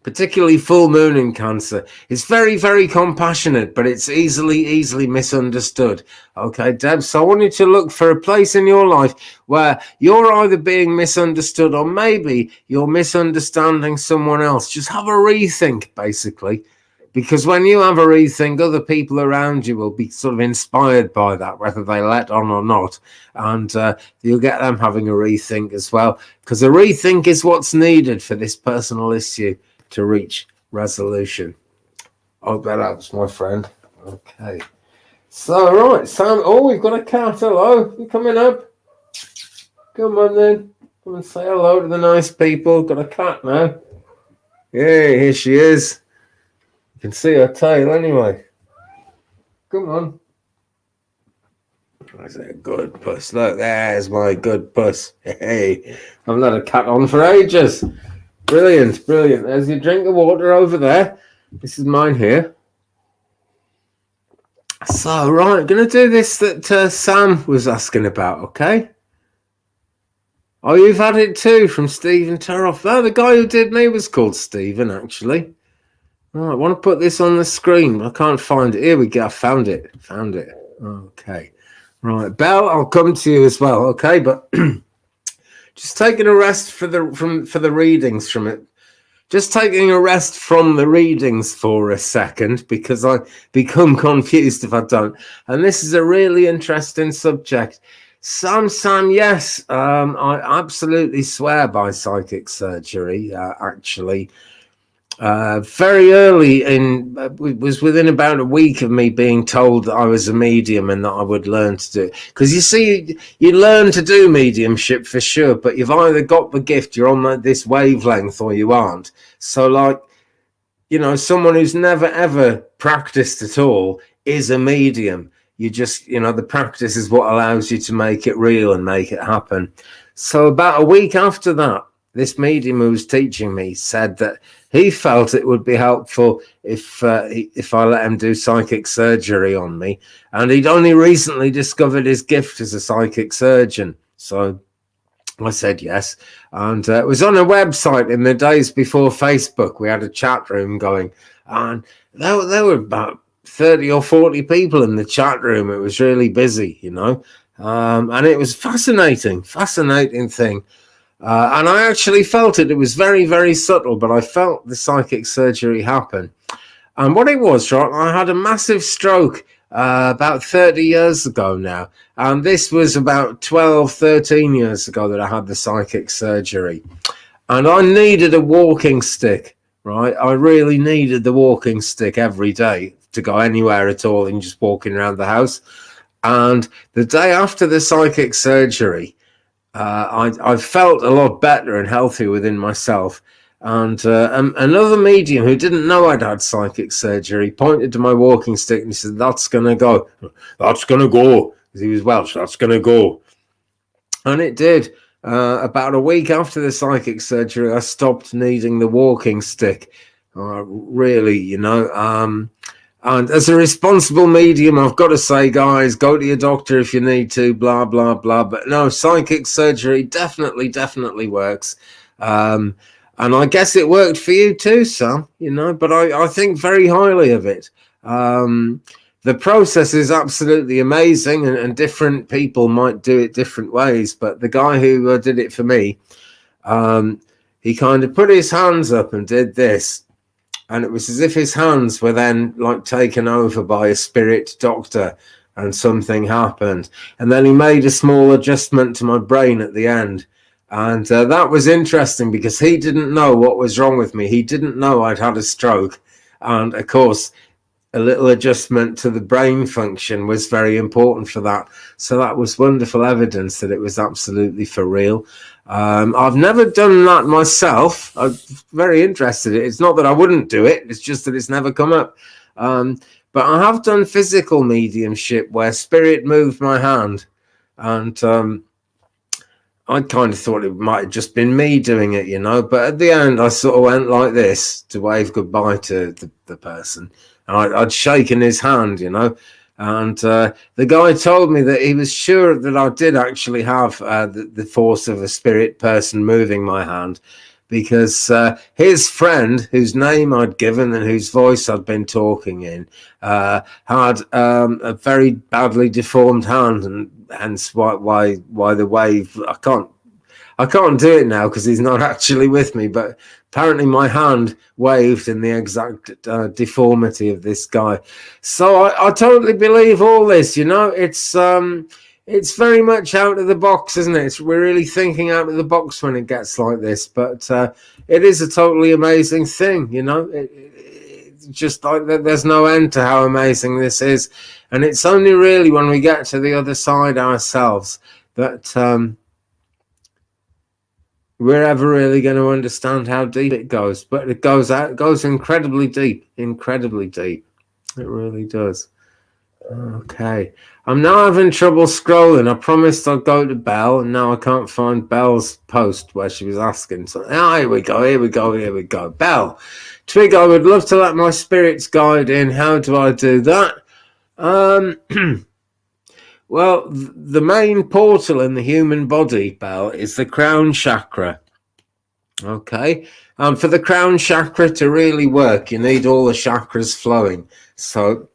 particularly full moon in Cancer, is very, very compassionate, but it's easily misunderstood. Okay, Deb, so I want you to look for a place in your life where you're either being misunderstood or maybe you're misunderstanding someone else. Just have a rethink, basically, because when you have a rethink, other people around you will be sort of inspired by that, whether they let on or not, and you'll get them having a rethink as well, because a rethink is what's needed for this personal issue to reach resolution. I hope that helps, my friend. Okay. So, right, Sam. Oh, we've got a cat. Hello. You coming up? Come on, then. Come and say hello to the nice people. Got a cat now. Yeah, here she is. You can see her tail anyway. Come on. That's a good puss. Look, there's my good puss. Hey, I've not had a cat on for ages. Brilliant. There's your drink of water over there. This is mine here. So, right, going to do this that Sam was asking about, okay? Oh, you've had it too, from Stephen Teroff. Oh, the guy who did me was called Stephen, actually. Right, I want to put this on the screen. I can't find it. Here we go. I found it. Okay. Right, Belle, I'll come to you as well, okay? But... just taking a rest for the readings from it. Just taking a rest from the readings for a second, because I become confused if I don't. And this is a really interesting subject. Sam, yes, I absolutely swear by psychic surgery, actually. Very early in, it was within about a week of me being told that I was a medium and that I would learn to do it. Because you see, you learn to do mediumship for sure, but you've either got the gift, you're on this wavelength, or you aren't. So, like, you know, someone who's never ever practiced at all is a medium. You just, you know, the practice is what allows you to make it real and make it happen. So about a week after that, this medium who was teaching me said that he felt it would be helpful if I let him do psychic surgery on me. And he'd only recently discovered his gift as a psychic surgeon. So I said yes. And it was on a website in the days before Facebook. We had a chat room going. And there were about 30 or 40 people in the chat room. It was really busy, you know. And it was fascinating thing. And I actually felt it. It was very, very subtle, but I felt the psychic surgery happen. And what it was, right, I had a massive stroke about 30 years ago now. And this was about 12, 13 years ago that I had the psychic surgery. And I needed a walking stick, right? I really needed the walking stick every day to go anywhere at all and just walking around the house. And the day after the psychic surgery, I felt a lot better and healthier within myself. And another medium who didn't know I'd had psychic surgery pointed to my walking stick and he said, "That's going to go. That's going to go." He was Welsh. "That's going to go." And it did. About a week after the psychic surgery, I stopped needing the walking stick. Really, you know. And as a responsible medium, I've got to say, guys, go to your doctor if you need to, blah, blah, blah. But no, psychic surgery definitely works. And I guess it worked for you too, Sam, you know, but I think very highly of it. The process is absolutely amazing, and different people might do it different ways. But the guy who did it for me, he kind of put his hands up and did this. And it was as if his hands were then like taken over by a spirit doctor, and something happened. And then he made a small adjustment to my brain at the end. And that was interesting because he didn't know what was wrong with me. He didn't know I'd had a stroke. And of course, a little adjustment to the brain function was very important for that. So that was wonderful evidence that it was absolutely for real. I've never done that myself. I'm very interested. It's not that I wouldn't do it. It's just that it's never come up. But I have done physical mediumship where spirit moved my hand. And I kind of thought it might have just been me doing it, you know. But at the end, I sort of went like this to wave goodbye to the person. And I'd shaken his hand, you know. And the guy told me that he was sure that I did actually have the force of a spirit person moving my hand, because his friend, whose name I'd given and whose voice I'd been talking in, had a very badly deformed hand, and hence why the wave. I can't do it now because he's not actually with me, but apparently my hand waved in the exact deformity of this guy. So I totally believe all this, you know. It's very much out of the box, isn't it? We're really thinking out of the box when it gets like this, but it is a totally amazing thing, you know. It's just like there's no end to how amazing this is. And it's only really when we get to the other side ourselves that we're ever really going to understand how deep it goes. But it goes incredibly deep. It really does. Okay, I'm now having trouble scrolling. I promised I'd go to Belle, and now I can't find Belle's post where she was asking. So here we go. Belle, Twig, I would love to let my spirits guide in. How do I do that? Well, the main portal in the human body, Belle, is the crown chakra. Okay, for the crown chakra to really work, you need all the chakras flowing. So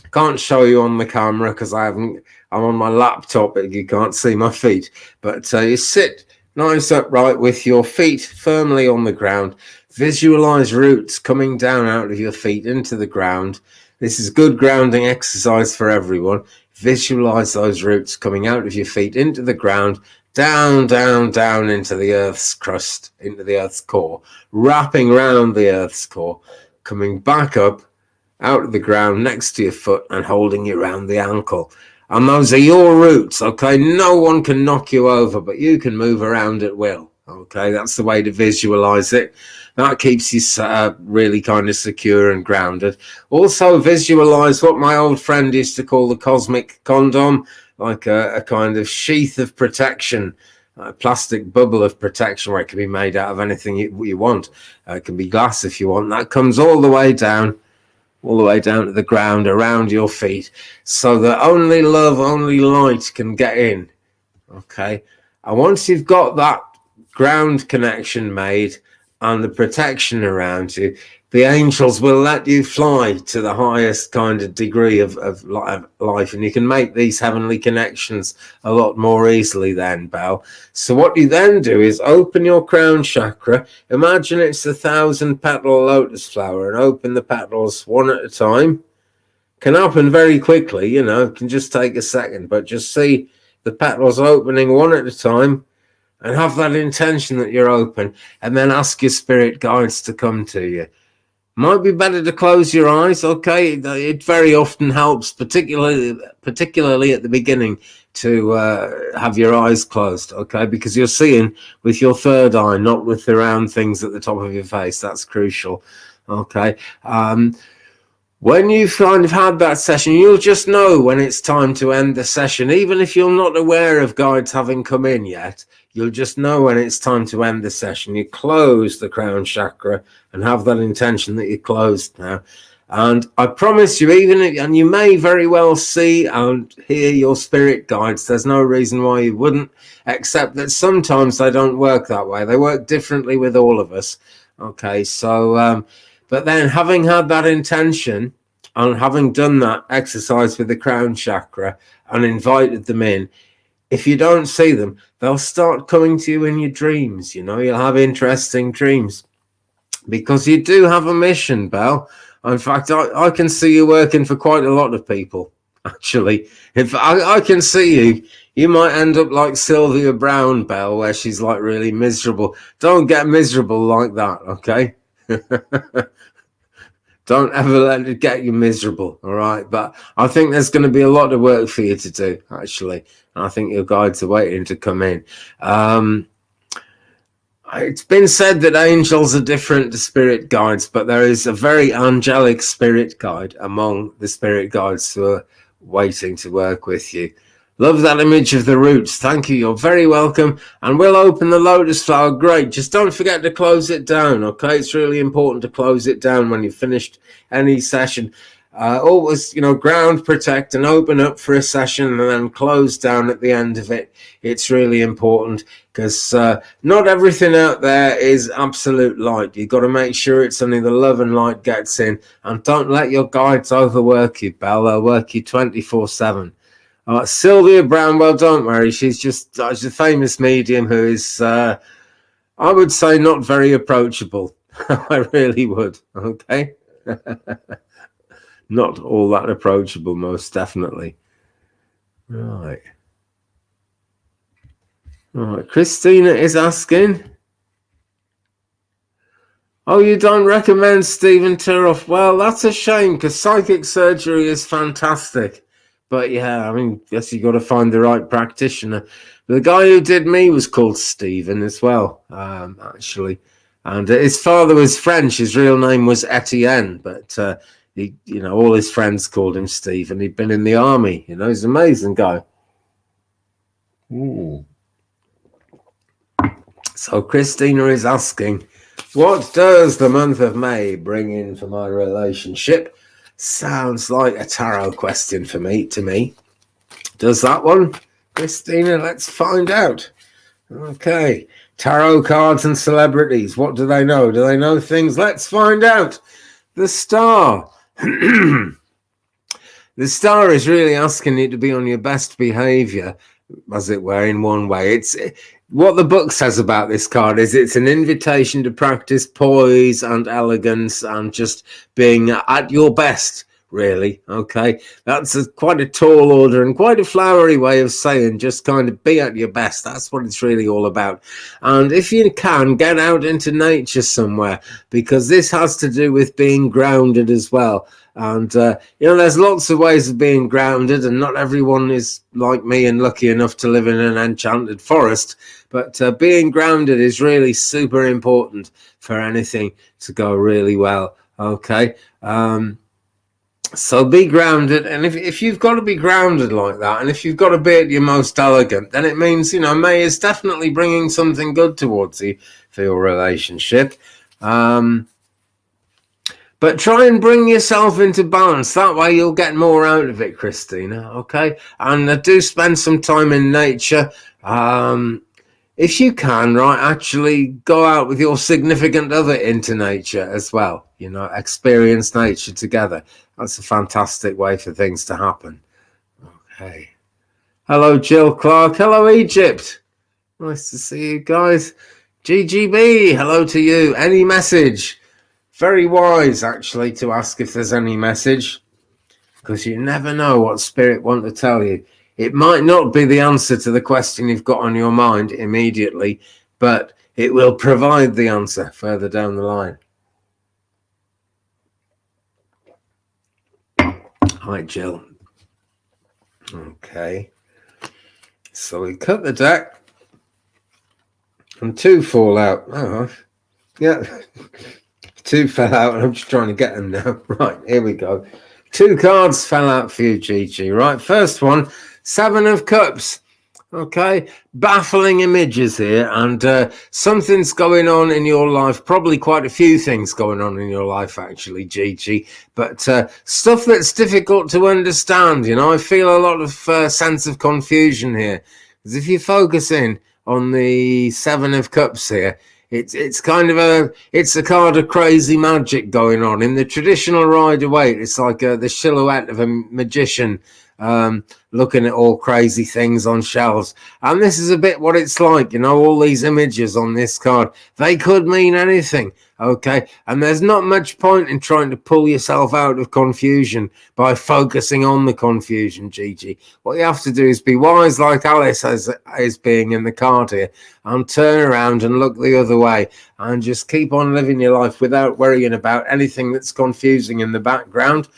I can't show you on the camera because I'm on my laptop, but you can't see my feet. But you sit nice upright with your feet firmly on the ground. Visualize roots coming down out of your feet into the ground. This is good grounding exercise for everyone. Visualize those roots coming out of your feet into the ground, down into the earth's crust, into the earth's core, wrapping around the earth's core, coming back up out of the ground next to your foot and holding you around the ankle. And those are your roots, okay? No one can knock you over, but you can move around at will, okay? That's the way to visualize it. That keeps you really kind of secure and grounded. Also visualize what my old friend used to call the cosmic condom, like a kind of sheath of protection, a plastic bubble of protection where it can be made out of anything you want. It can be glass if you want. That comes all the way down to the ground around your feet, so that only love, only light can get in. Okay. And once you've got that ground connection made and the protection around you, the angels will let you fly to the highest kind of degree of life, and you can make these heavenly connections a lot more easily then, Belle. So what you then do is open your crown chakra. Imagine it's 1,000-petal lotus flower, and open the petals one at a time. Can happen very quickly, you know, it can just take a second, but just see the petals opening one at a time. and have that intention that you're open, and then ask your spirit guides to come to you. Might be better to close your eyes, okay? It very often helps, particularly at the beginning, to have your eyes closed, okay? Because you're seeing with your third eye, not with the round things at the top of your face. That's crucial, okay? When you've kind of had that session, you'll just know when it's time to end the session. Even if you're not aware of guides having come in yet, you'll just know when it's time to end the session. You close the crown chakra and have that intention that you're closed now. And I promise you, and you may very well see and hear your spirit guides. There's no reason why you wouldn't, except that sometimes they don't work that way. They work differently with all of us. Okay, so... but then having had that intention and having done that exercise with the crown chakra and invited them in, if you don't see them, they'll start coming to you in your dreams. You know, you'll have interesting dreams because you do have a mission, Belle. In fact, I can see you working for quite a lot of people, actually. If I can see you might end up like Sylvia Brown, Belle, where she's like really miserable. Don't get miserable like that, okay? Don't ever let it get you miserable, all right? But I think there's going to be a lot of work for you to do, actually. And I think your guides are waiting to come in. It's been said that angels are different to spirit guides, but there is a very angelic spirit guide among the spirit guides who are waiting to work with you. Love that image of the roots. Thank you. You're very welcome. And we'll open the lotus flower. Great. Just don't forget to close it down, okay? It's really important to close it down when you've finished any session. Always, ground, protect, and open up for a session and then close down at the end of it. It's really important because not everything out there is absolute light. You've got to make sure it's only the love and light gets in. And don't let your guides overwork you, Belle. They'll work you 24/7. Sylvia Brown, well, don't worry. She's a famous medium who is, I would say, not very approachable. I really would, okay? Not all that approachable, most definitely. Right. Christina is asking. Oh, you don't recommend Stephen Turoff? Well, that's a shame because psychic surgery is fantastic. But yeah, I mean, guess you got to find the right practitioner. The guy who did me was called Stephen as well, actually. And his father was French. His real name was Etienne, but he, all his friends called him Stephen. He'd been in the army. He's an amazing guy. Ooh. So Christina is asking, what does the month of May bring in for my relationship? Sounds like a tarot question to me. Does that one, Christina? Let's find out. Okay. Tarot cards and celebrities. What do they know? Do they know things? Let's find out. The Star. The Star is really asking you to be on your best behavior, as it were, in one way. It's what the book says about this card is it's an invitation to practice poise and elegance and just being at your best, really. Okay, that's quite a tall order and quite a flowery way of saying just kind of be at your best. That's what it's really all about. And if you can, get out into nature somewhere, because this has to do with being grounded as well. And there's lots of ways of being grounded, and not everyone is like me and lucky enough to live in an enchanted forest. But being grounded is really super important for anything to go really well. Okay. So be grounded, and if you've got to be grounded like that, and if you've got to be at your most elegant, then it means, May is definitely bringing something good towards you for your relationship. But try and bring yourself into balance. That way you'll get more out of it, Christina, okay? And do spend some time in nature. If you can, right, actually go out with your significant other into nature as well. Experience nature together. That's a fantastic way for things to happen. Okay. Hello, Jill Clark. Hello, Egypt. Nice to see you guys. GGB, hello to you. Any message? Very wise, actually, to ask if there's any message, because you never know what spirit want to tell you. It might not be the answer to the question you've got on your mind immediately, but it will provide the answer further down the line. Hi, Jill. Okay. So we cut the deck and 2 fall out. Oh, yeah. 2 fell out and I'm just trying to get them now. Right, here we go. 2 cards fell out for you, Gigi. Right, first one, 7 of Cups. Okay, baffling images here, and something's going on in your life, probably quite a few things going on in your life actually, Gigi, but stuff that's difficult to understand. You know, I feel a lot of sense of confusion here, because if you focus in on the 7 of Cups here, it's kind of a card of crazy magic going on. In the traditional Rider-Waite, it's like the silhouette of a magician looking at all crazy things on shelves, and this is a bit what it's like. You know, all these images on this card, they could mean anything. Okay, and there's not much point in trying to pull yourself out of confusion by focusing on the confusion, Gigi. What you have to do is be wise, like Alice is being in the card here, and turn around and look the other way and just keep on living your life without worrying about anything that's confusing in the background.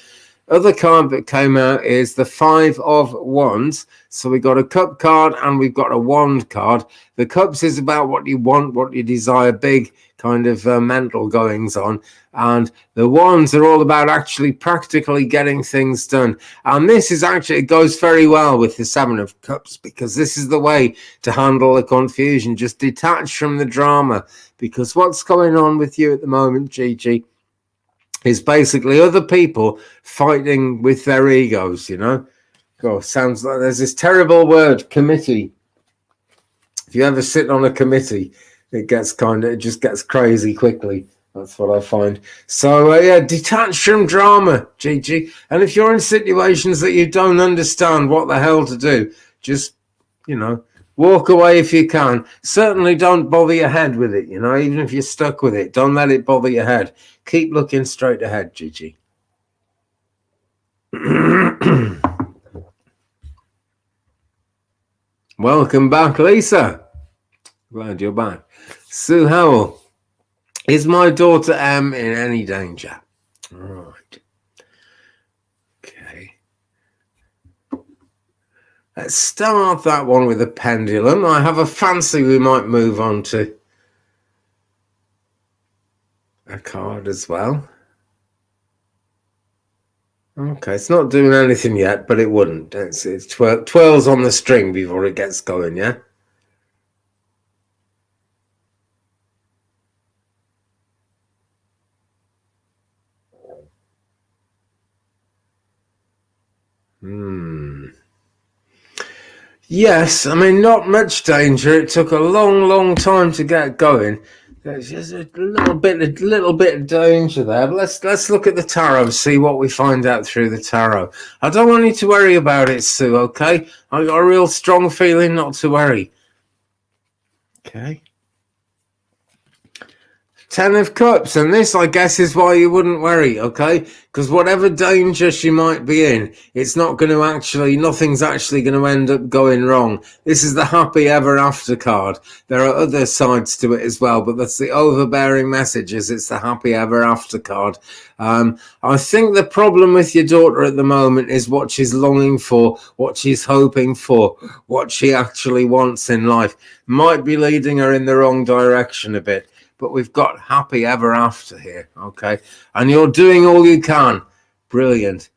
Other card that came out is the 5 of Wands. So we got a Cup card and we've got a Wand card. The Cups is about what you want, what you desire, big kind of mental goings on. And the Wands are all about actually practically getting things done. And this is actually, it goes very well with the 7 of Cups, because this is the way to handle the confusion. Just detach from the drama, because what's going on with you at the moment, Gigi, is basically other people fighting with their egos, you know. God, sounds like there's this terrible word, committee. If you ever sit on a committee, it just gets crazy quickly. That's what I find. So, yeah, detach from drama, Gigi. And if you're in situations that you don't understand what the hell to do, just, you know, walk away if you can. Certainly don't bother your head with it, you know, even if you're stuck with it. Don't let it bother your head. Keep looking straight ahead, Gigi. Welcome back, Lisa. Glad you're back. Sue Howell. Is my daughter M in any danger? All right. Okay. Let's start that one with a pendulum. I have a fancy we might move on to a card as well. Okay, it's not doing anything yet, but it wouldn't. It twirls on the string before it gets going, yeah? Yes, I mean, not much danger. It took a long time to get going. There's just a little bit of danger there. But let's look at the tarot, see what we find out through the tarot. I don't want you to worry about it, Sue, okay? I got a real strong feeling not to worry. Okay. 10 of Cups, and this, I guess, is why you wouldn't worry, okay? Because whatever danger she might be in, it's not going to nothing's actually going to end up going wrong. This is the happy ever after card. There are other sides to it as well, but that's the overbearing message, is it's the happy ever after card. I think the problem with your daughter at the moment is what she's longing for, what she's hoping for, what she actually wants in life. Might be leading her in the wrong direction a bit. But we've got happy ever after here, okay? And you're doing all you can. Brilliant.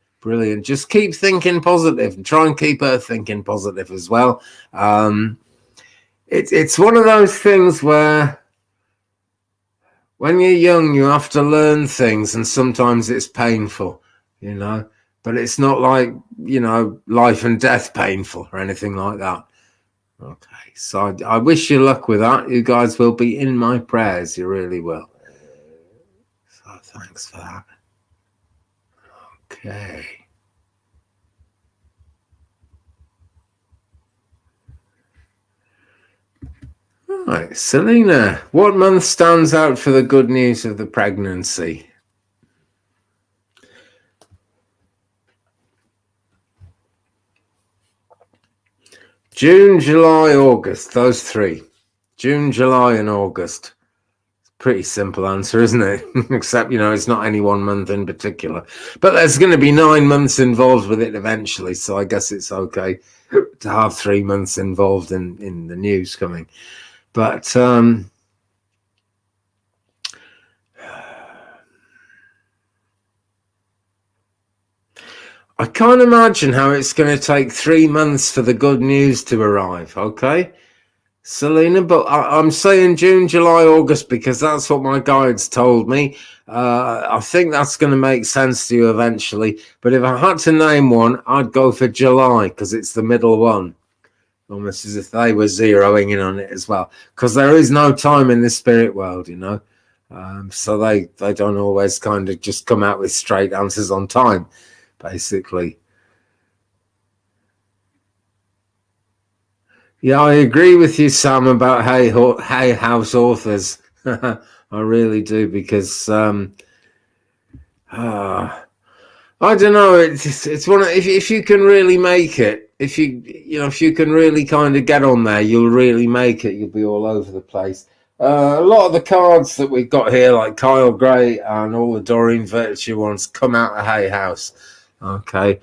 Just keep thinking positive and try and keep her thinking positive as well. It's one of those things where when you're young, you have to learn things, and sometimes it's painful, you know? But it's not like, you know, life and death painful or anything like that. Okay, so I wish you luck with that. You guys will be in my prayers. You really will. So thanks for that. Okay. All right, Selena, what month stands out for the good news of the pregnancy? June, July, August, those three. June, July, and August. Pretty simple answer, isn't it? Except, it's not any one month in particular. But there's going to be 9 months involved with it eventually, so I guess it's okay to have 3 months involved in the news coming. But I can't imagine how it's going to take 3 months for the good news to arrive, okay? Selena, but I'm saying June, July, August because that's what my guides told me. I think that's going to make sense to you eventually. But if I had to name one, I'd go for July because it's the middle one. Almost as if they were zeroing in on it as well. Because there is no time in the spirit world, So they don't always kind of just come out with straight answers on time, basically. Yeah, I agree with you, Sam, about Hay House authors. I really do, because I don't know. It's one. If you can really make it, if you can really kind of get on there, you'll really make it. You'll be all over the place. A lot of the cards that we've got here, like Kyle Gray and all the Doreen Virtue ones, come out of Hay House. Okay.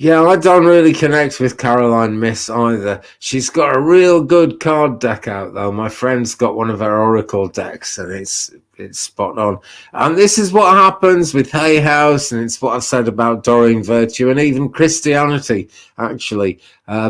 Yeah, I don't really connect with Caroline Miss either. She's got a real good card deck out, though. My friend's got one of her Oracle decks, and it's spot on. And this is what happens with Hay House, and it's what I've said about Doreen Virtue, and even Christianity, actually.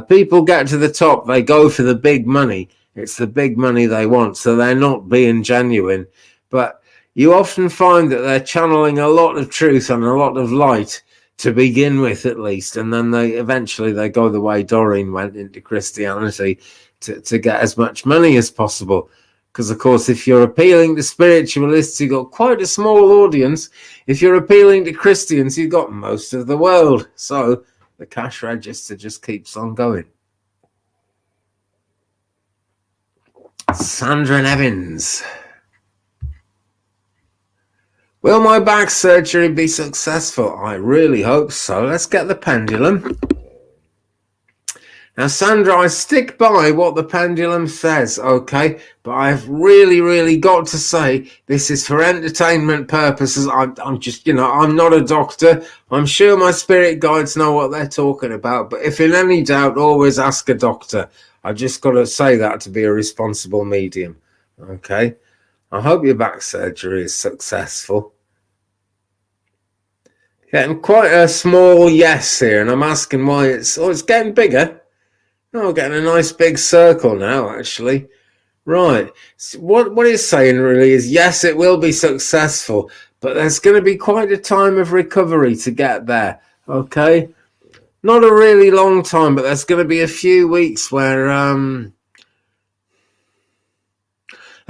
People get to the top, they go for the big money. It's the big money they want, so they're not being genuine. But you often find that they're channeling a lot of truth and a lot of light, to begin with, at least, and then they eventually go the way Doreen went into Christianity to get as much money as possible. Because, of course, if you're appealing to spiritualists, you've got quite a small audience. If you're appealing to Christians, you've got most of the world. So the cash register just keeps on going. Sandra Evans. Will my back surgery be successful? I really hope so. Let's get the pendulum. Now, Sandra, I stick by what the pendulum says, okay? But I've really, really got to say this is for entertainment purposes. I'm just, I'm not a doctor. I'm sure my spirit guides know what they're talking about. But if in any doubt, always ask a doctor. I just got to say that to be a responsible medium, okay? I hope your back surgery is successful. Getting quite a small yes here, and I'm asking why it's getting bigger. Oh, getting a nice big circle now, actually. Right. So what it's saying really is, yes, it will be successful, but there's going to be quite a time of recovery to get there, okay? Not a really long time, but there's going to be a few weeks where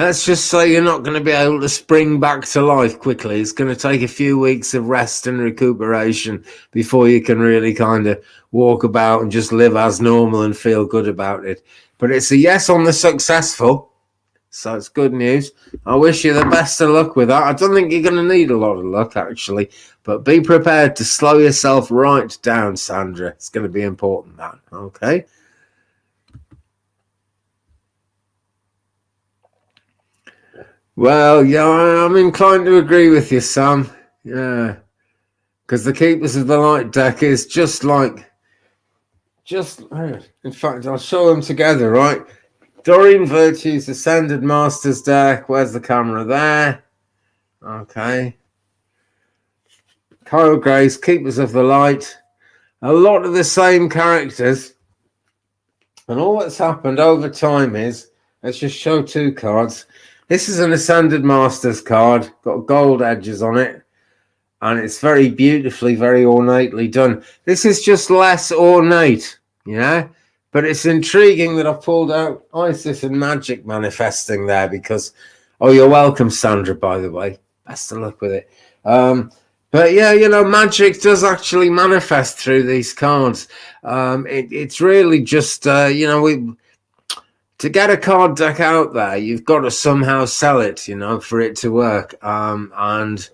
let's just say you're not going to be able to spring back to life quickly. It's going to take a few weeks of rest and recuperation before you can really kind of walk about and just live as normal and feel good about it. But it's a yes on the successful, so it's good news. I wish you the best of luck with that. I don't think you're going to need a lot of luck, actually, but be prepared to slow yourself right down, Sandra. It's going to be important, that, okay? Well, yeah, I'm inclined to agree with you, Sam. Yeah, because the Keepers of the Light deck is just in fact, I'll show them together, right? Doreen Virtue's Ascended Masters deck. Where's the camera there? Okay. Kyle Gray's Keepers of the Light. A lot of the same characters. And all that's happened over time is, let's just show 2 cards. This is an Ascended Masters card, got gold edges on it, and it's very beautifully, very ornately done. This is just less ornate, but it's intriguing that I've pulled out Isis and Magic manifesting there because, oh, you're welcome, Sandra, by the way. Best of luck with it. But yeah, magic does actually manifest through these cards. It's really just, to get a card deck out there, you've got to somehow sell it, for it to work. And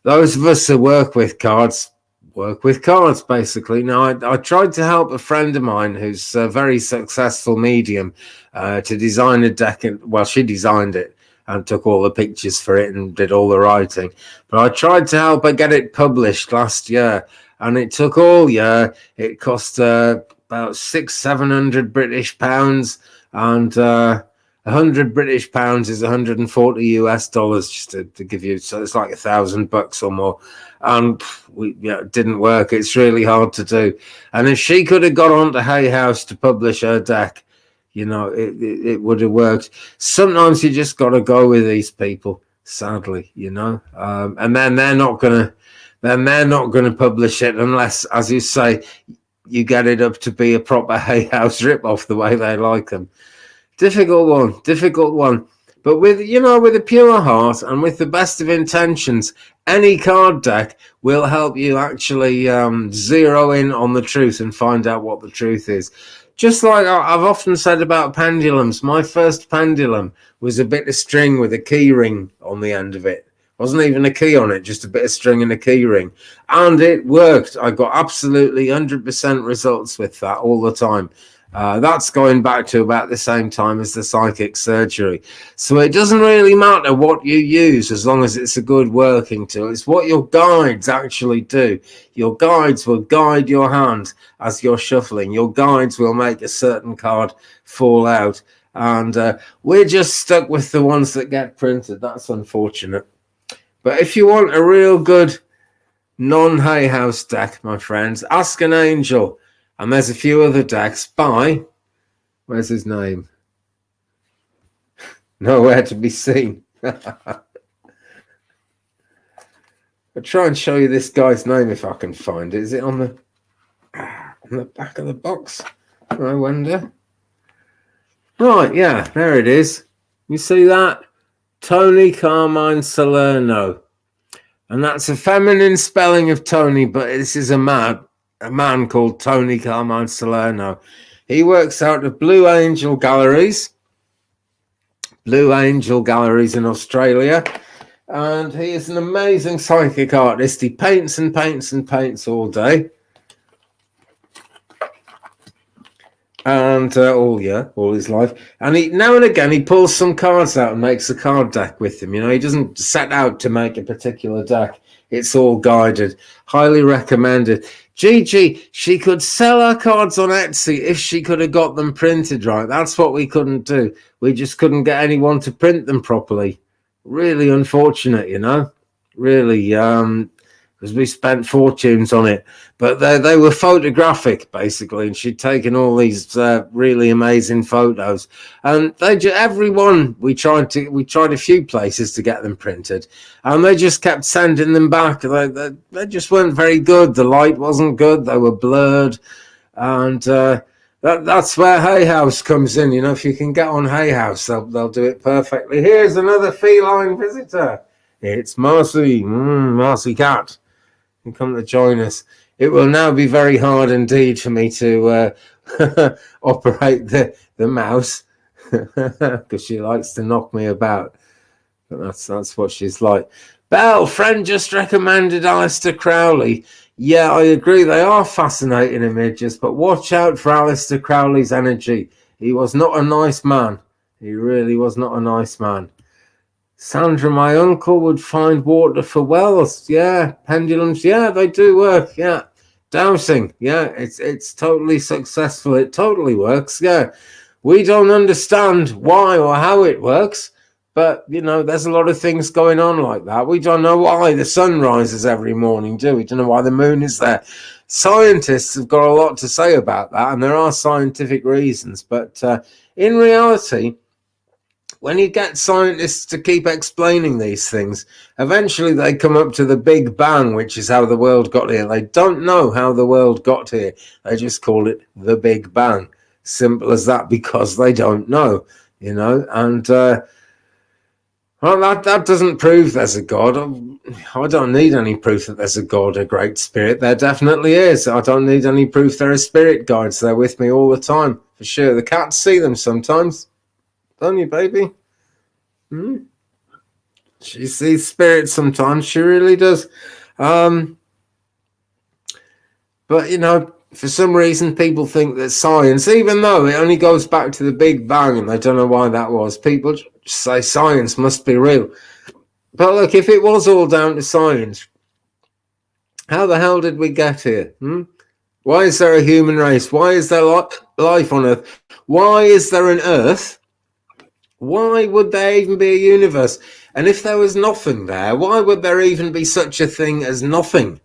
those of us who work with cards, work with cards, basically. Now, I tried to help a friend of mine who's a very successful medium to design a deck. Well, she designed it and took all the pictures for it and did all the writing. But I tried to help her get it published last year, and it took all year. It cost about £600-700 British pounds, and 100 British pounds is 140 US dollars, just to give you, so it's like $1,000 or more. And it didn't work. It's really hard to do. And if she could have got onto Hay House to publish her deck, it would have worked. Sometimes you just got to go with these people, sadly, and then they're not gonna publish it unless, as you say, you get it up to be a proper Hay House rip-off the way they like them. Difficult one. But with a pure heart and with the best of intentions, any card deck will help you actually zero in on the truth and find out what the truth is. Just like I've often said about pendulums, my first pendulum was a bit of string with a key ring on the end of it. Wasn't even a key on it, just a bit of string and a key ring. And it worked. I got absolutely 100% results with that all the time. That's going back to about the same time as the psychic surgery. So it doesn't really matter what you use as long as it's a good working tool. It's what your guides actually do. Your guides will guide your hand as you're shuffling. Your guides will make a certain card fall out. And we're just stuck with the ones that get printed. That's unfortunate. But if you want a real good non-Hay House deck, my friends, ask an angel. And there's a few other decks by, where's his name? Nowhere to be seen. I'll try and show you this guy's name if I can find it. Is it on the back of the box? I wonder. Right, yeah, there it is. You see that? Tony Carmine Salerno. And that's a feminine spelling of Tony, but this is a man called Tony Carmine Salerno. He works out of Blue Angel Galleries in Australia, and he is an amazing psychic artist. He paints and paints and paints all day, and all his life. And he now and again he pulls some cards out and makes a card deck with them. He doesn't set out to make a particular deck. It's all guided. Highly recommended. Gigi, she could sell her cards on Etsy if she could have got them printed right. That's what we couldn't do. We just couldn't get anyone to print them properly. Really unfortunate, Really, because we spent fortunes on it. But they were photographic, basically, and she'd taken all these really amazing photos. And everyone we tried a few places to get them printed, and they just kept sending them back. They just weren't very good. The light wasn't good. They were blurred, and that's where Hay House comes in. If you can get on Hay House, they'll do it perfectly. Here's another feline visitor. It's Marcy, Marcy Cat. Come to join us. It will now be very hard indeed for me to operate the mouse because she likes to knock me about. But that's what she's like. Belle, friend just recommended Aleister Crowley. Yeah, I agree. They are fascinating images, but watch out for Aleister Crowley's energy. He was not a nice man. He really was not a nice man. Sandra, my uncle would find water for wells. Yeah, pendulums. Yeah, they do work. Yeah, dowsing. Yeah, it's totally successful. It totally works. Yeah, we don't understand why or how it works, but there's a lot of things going on like that. We don't know why the sun rises every morning, do we? We don't know why the moon is there. Scientists have got a lot to say about that, and there are scientific reasons. But in reality, when you get scientists to keep explaining these things, eventually they come up to the Big Bang, which is how the world got here. They don't know how the world got here. They just call it the Big Bang. Simple as that, because they don't know, and well, that doesn't prove there's a God. I don't need any proof that there's a God, a great spirit. There definitely is. I don't need any proof there are spirit guides. They're with me all the time, for sure. The cats see them sometimes. Don't you, baby? She sees spirits sometimes. She really does. But, you know, for some reason, people think that science, even though it only goes back to the Big Bang, and I don't know why that was, people just say science must be real. But look, if it was all down to science, how the hell did we get here? Why is there a human race? Why is there life on Earth? Why is there an Earth? Why would there even be a universe? And if there was nothing there, why would there even be such a thing as nothing?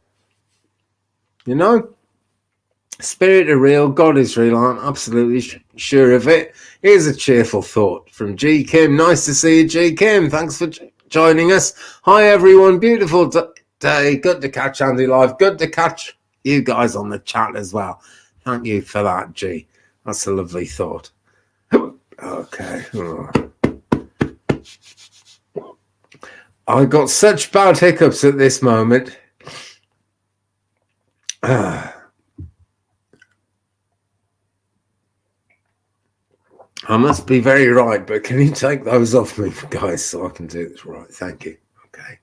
You know? Spirit are real, God is real, I'm absolutely sure of it. Here's a cheerful thought from G. Kim. Nice to see you, G. Kim. Thanks for joining us. Hi, everyone. Beautiful day. Good to catch Andy live. Good to catch you guys on the chat as well. Thank you for that, G. That's a lovely thought. Okay. I got such bad hiccups at this moment. I must be very right, but can you take those off me, guys, so I can do this right? Thank you. Okay.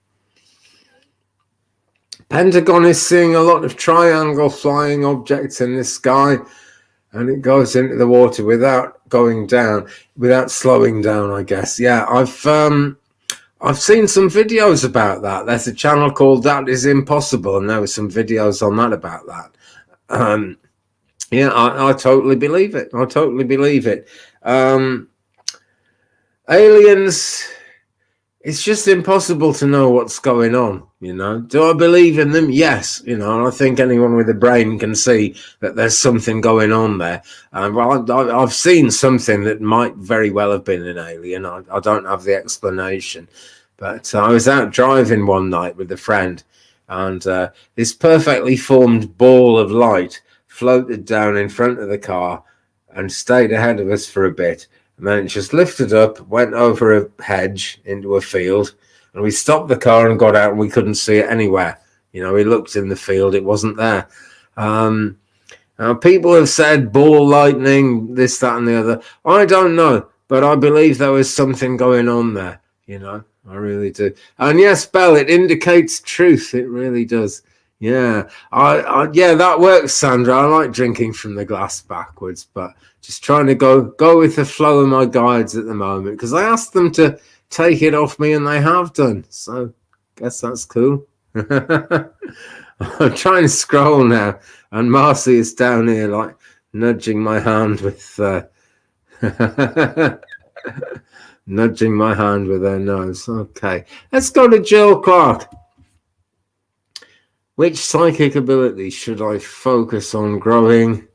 Pentagon is seeing a lot of triangle flying objects in the sky, and it goes into the water without going down, without slowing down, I guess. Yeah, I've seen some videos about that. There's a channel called That Is Impossible, and there were some videos on that about that. Yeah, I totally believe it. I totally believe it. Aliens, it's just impossible to know what's going on, you know. Do I believe in them? Yes, you know, and I think anyone with a brain can see that there's something going on there. Well, I've seen something that might very well have been an alien. I don't have the explanation. But I was out driving one night with a friend, and this perfectly formed ball of light floated down in front of the car and stayed ahead of us for a bit. And then it just lifted up, went over a hedge into a field, and we stopped the car and got out, and we couldn't see it anywhere. You know, we looked in the field, it wasn't there. Now, people have said ball lightning, this, that, and the other. I don't know, but I believe there was something going on there, you know. I really do. And yes, Belle, it indicates truth. It really does. Yeah, yeah, that works, Sandra. I like drinking from the glass backwards, but just trying to go with the flow of my guides at the moment, because I asked them to take it off me, and they have done. So, guess that's cool. I'm trying to scroll now, and Marcy is down here, like nudging my hand with, nudging my hand with her nose. Okay, let's go to Jill Clark. Which psychic ability should I focus on growing?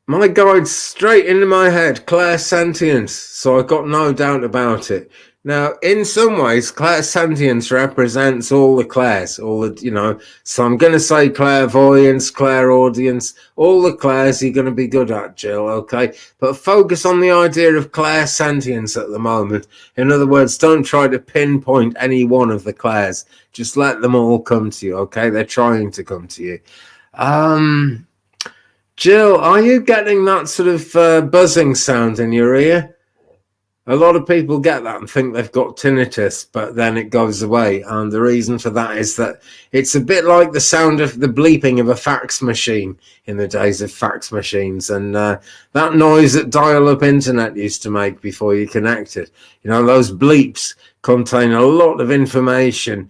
My guide's straight into my head, clairsentience. So I've got no doubt about it. Now, in some ways, clairsentience represents all the clairs, all the, you know. So I'm going to say clairvoyance, clairaudience, all the clairs you're going to be good at, Jill, okay? But focus on the idea of clairsentience at the moment. In other words, don't try to pinpoint any one of the clairs. Just let them all come to you, okay? They're trying to come to you. Jill, are you getting that sort of buzzing sound in your ear? A lot of people get that and think they've got tinnitus, but then it goes away. And the reason for that is that it's a bit like the sound of the bleeping of a fax machine in the days of fax machines. And that noise that dial-up internet used to make before you connected. You know, those bleeps contain a lot of information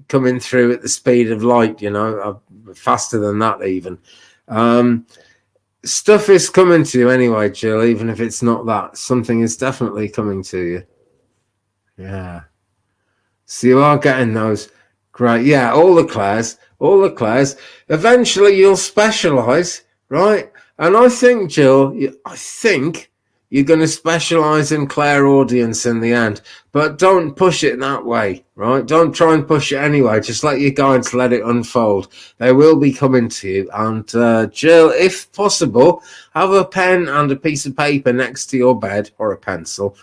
coming through at the speed of light, you know, faster than that even. Stuff is coming to you anyway, Jill, even if it's not that. Something is definitely coming to you. Yeah. So you are getting those. Great. Yeah, all the clairs. Eventually you'll specialize, right? And I think, Jill, you're going to specialize in clairaudience in the end. But don't push it that way, right? Don't try and push it anyway. Just let your guides let it unfold. They will be coming to you. And Jill, if possible, have a pen and a piece of paper next to your bed, or a pencil.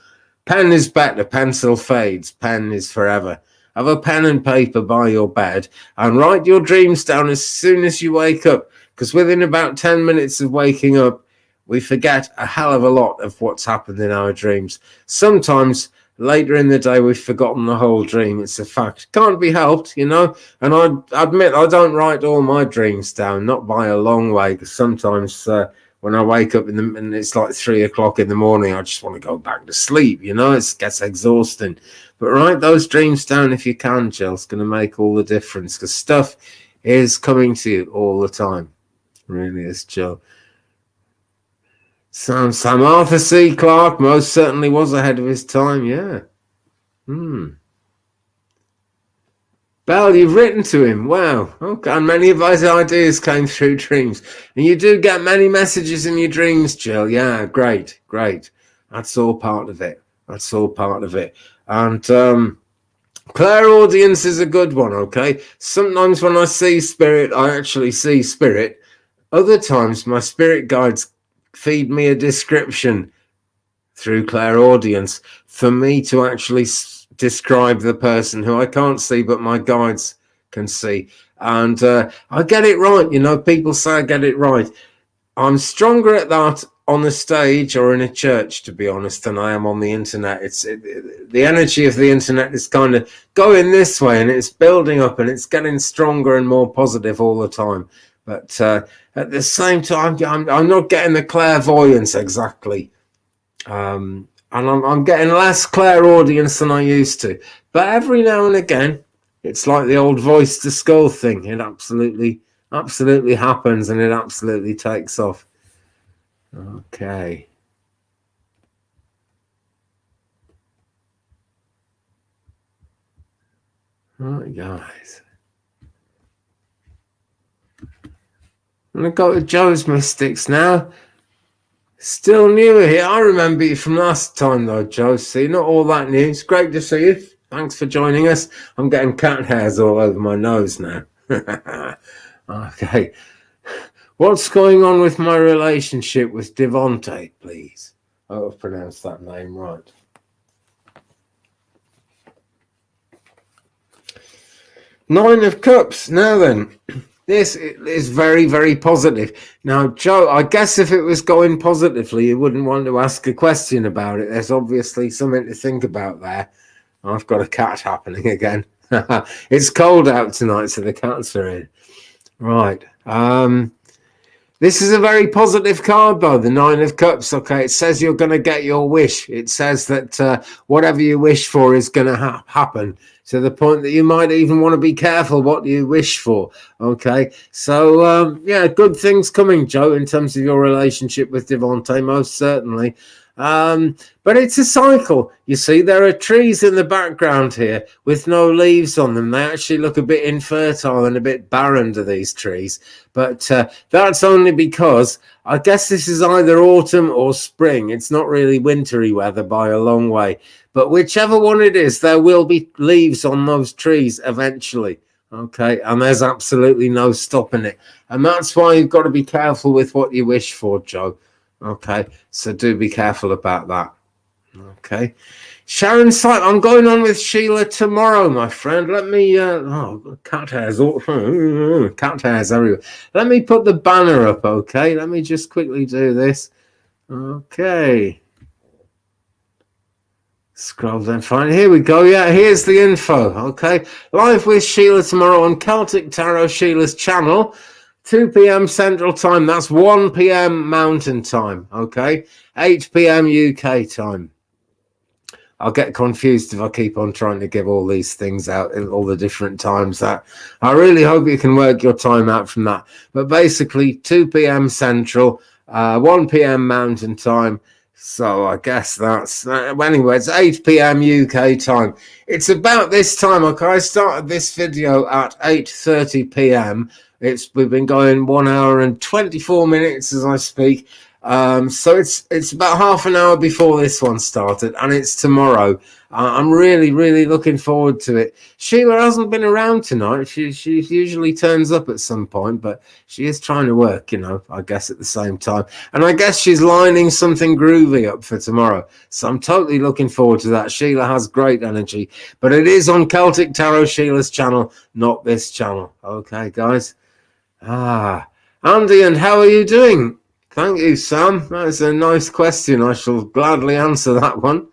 Pen is better. Pencil fades. Pen is forever. Have a pen and paper by your bed and write your dreams down as soon as you wake up. Because within about 10 minutes of waking up, we forget a hell of a lot of what's happened in our dreams. Sometimes later in the day we've forgotten the whole dream. It's a fact. Can't be helped, you know. And I admit I don't write all my dreams down, not by a long way, because sometimes when I wake up and it's like 3 o'clock in the morning, I just want to go back to sleep, you know. It gets exhausting. But write those dreams down if you can, Jill. It's going to make all the difference, because stuff is coming to you all the time. It really is, Jill. Sam Arthur C. Clarke most certainly was ahead of his time, yeah. Belle, you've written to him. Wow. Okay. And many of his ideas came through dreams. And you do get many messages in your dreams, Jill. Yeah, great. That's all part of it. And clairaudience is a good one, okay? Sometimes when I see spirit, I actually see spirit. Other times my spirit guides feed me a description through clairaudience for me to actually describe the person who I can't see, but my guides can see. And I get it right. You know, people say I get it right. I'm stronger at that on the stage or in a church, to be honest, than I am on the internet. The energy of the internet is kind of going this way, and it's building up, and it's getting stronger and more positive all the time. But at the same time, I'm not getting the clairvoyance exactly. And I'm getting less clairaudience than I used to. But every now and again, it's like the old voice to skull thing. It absolutely happens, and it absolutely takes off. Okay. Right, guys. I'm going to go to Joe's Mystics now. Still new here. I remember you from last time, though, Joe. See, not all that new. It's great to see you. Thanks for joining us. I'm getting cat hairs all over my nose now. Okay. What's going on with my relationship with Devontae, please? I hope I've pronounced that name right. Nine of Cups. Now then. This is very, very positive. Now, Joe, I guess if it was going positively, you wouldn't want to ask a question about it. There's obviously something to think about there. I've got a cat happening again. It's cold out tonight, so the cats are in. Right. This is a very positive card, though, the Nine of Cups. Okay, it says you're going to get your wish. It says that whatever you wish for is going to happen, to the point that you might even want to be careful what you wish for. Okay, so yeah, good things coming, Joe, in terms of your relationship with Devontae, most certainly. But it's a cycle. You see, there are trees in the background here with no leaves on them. They actually look a bit infertile and a bit barren to these trees. But that's only because I guess this is either autumn or spring. It's not really wintry weather by a long way. But whichever one it is, there will be leaves on those trees eventually. Okay, and there's absolutely no stopping it. And that's why you've got to be careful with what you wish for, Joe. Okay, so do be careful about that. Okay, Sharon Sight, I'm going on with Sheila tomorrow, my friend. Let me cat hairs cat hairs everywhere. Let me put the banner up. Okay, let me just quickly do this. Okay, scroll down, fine. Here we go. Yeah, here's the info. Okay, live with Sheila tomorrow on Celtic Tarot, Sheila's channel. 2 p.m. Central Time. That's 1 p.m. Mountain Time. Okay, 8 p.m. UK time. I'll get confused if I keep on trying to give all these things out in all the different times. That I really hope you can work your time out from that. But basically, 2 p.m. Central, 1 p.m. Mountain Time. So I guess that's anyway. It's 8 p.m. UK time. It's about this time. Okay, I started this video at 8:30 p.m. We've been going 1 hour and 24 minutes as I speak. So it's about half an hour before this one started, and it's tomorrow. I'm really, really looking forward to it. Sheila hasn't been around tonight. She usually turns up at some point, but she is trying to work, I guess at the same time. And I guess she's lining something groovy up for tomorrow. So I'm totally looking forward to that. Sheila has great energy, but it is on Celtic Tarot, Sheila's channel, not this channel. Okay, guys. Andy, and how are you doing? Thank you, Sam. That is a nice question. I shall gladly answer that one.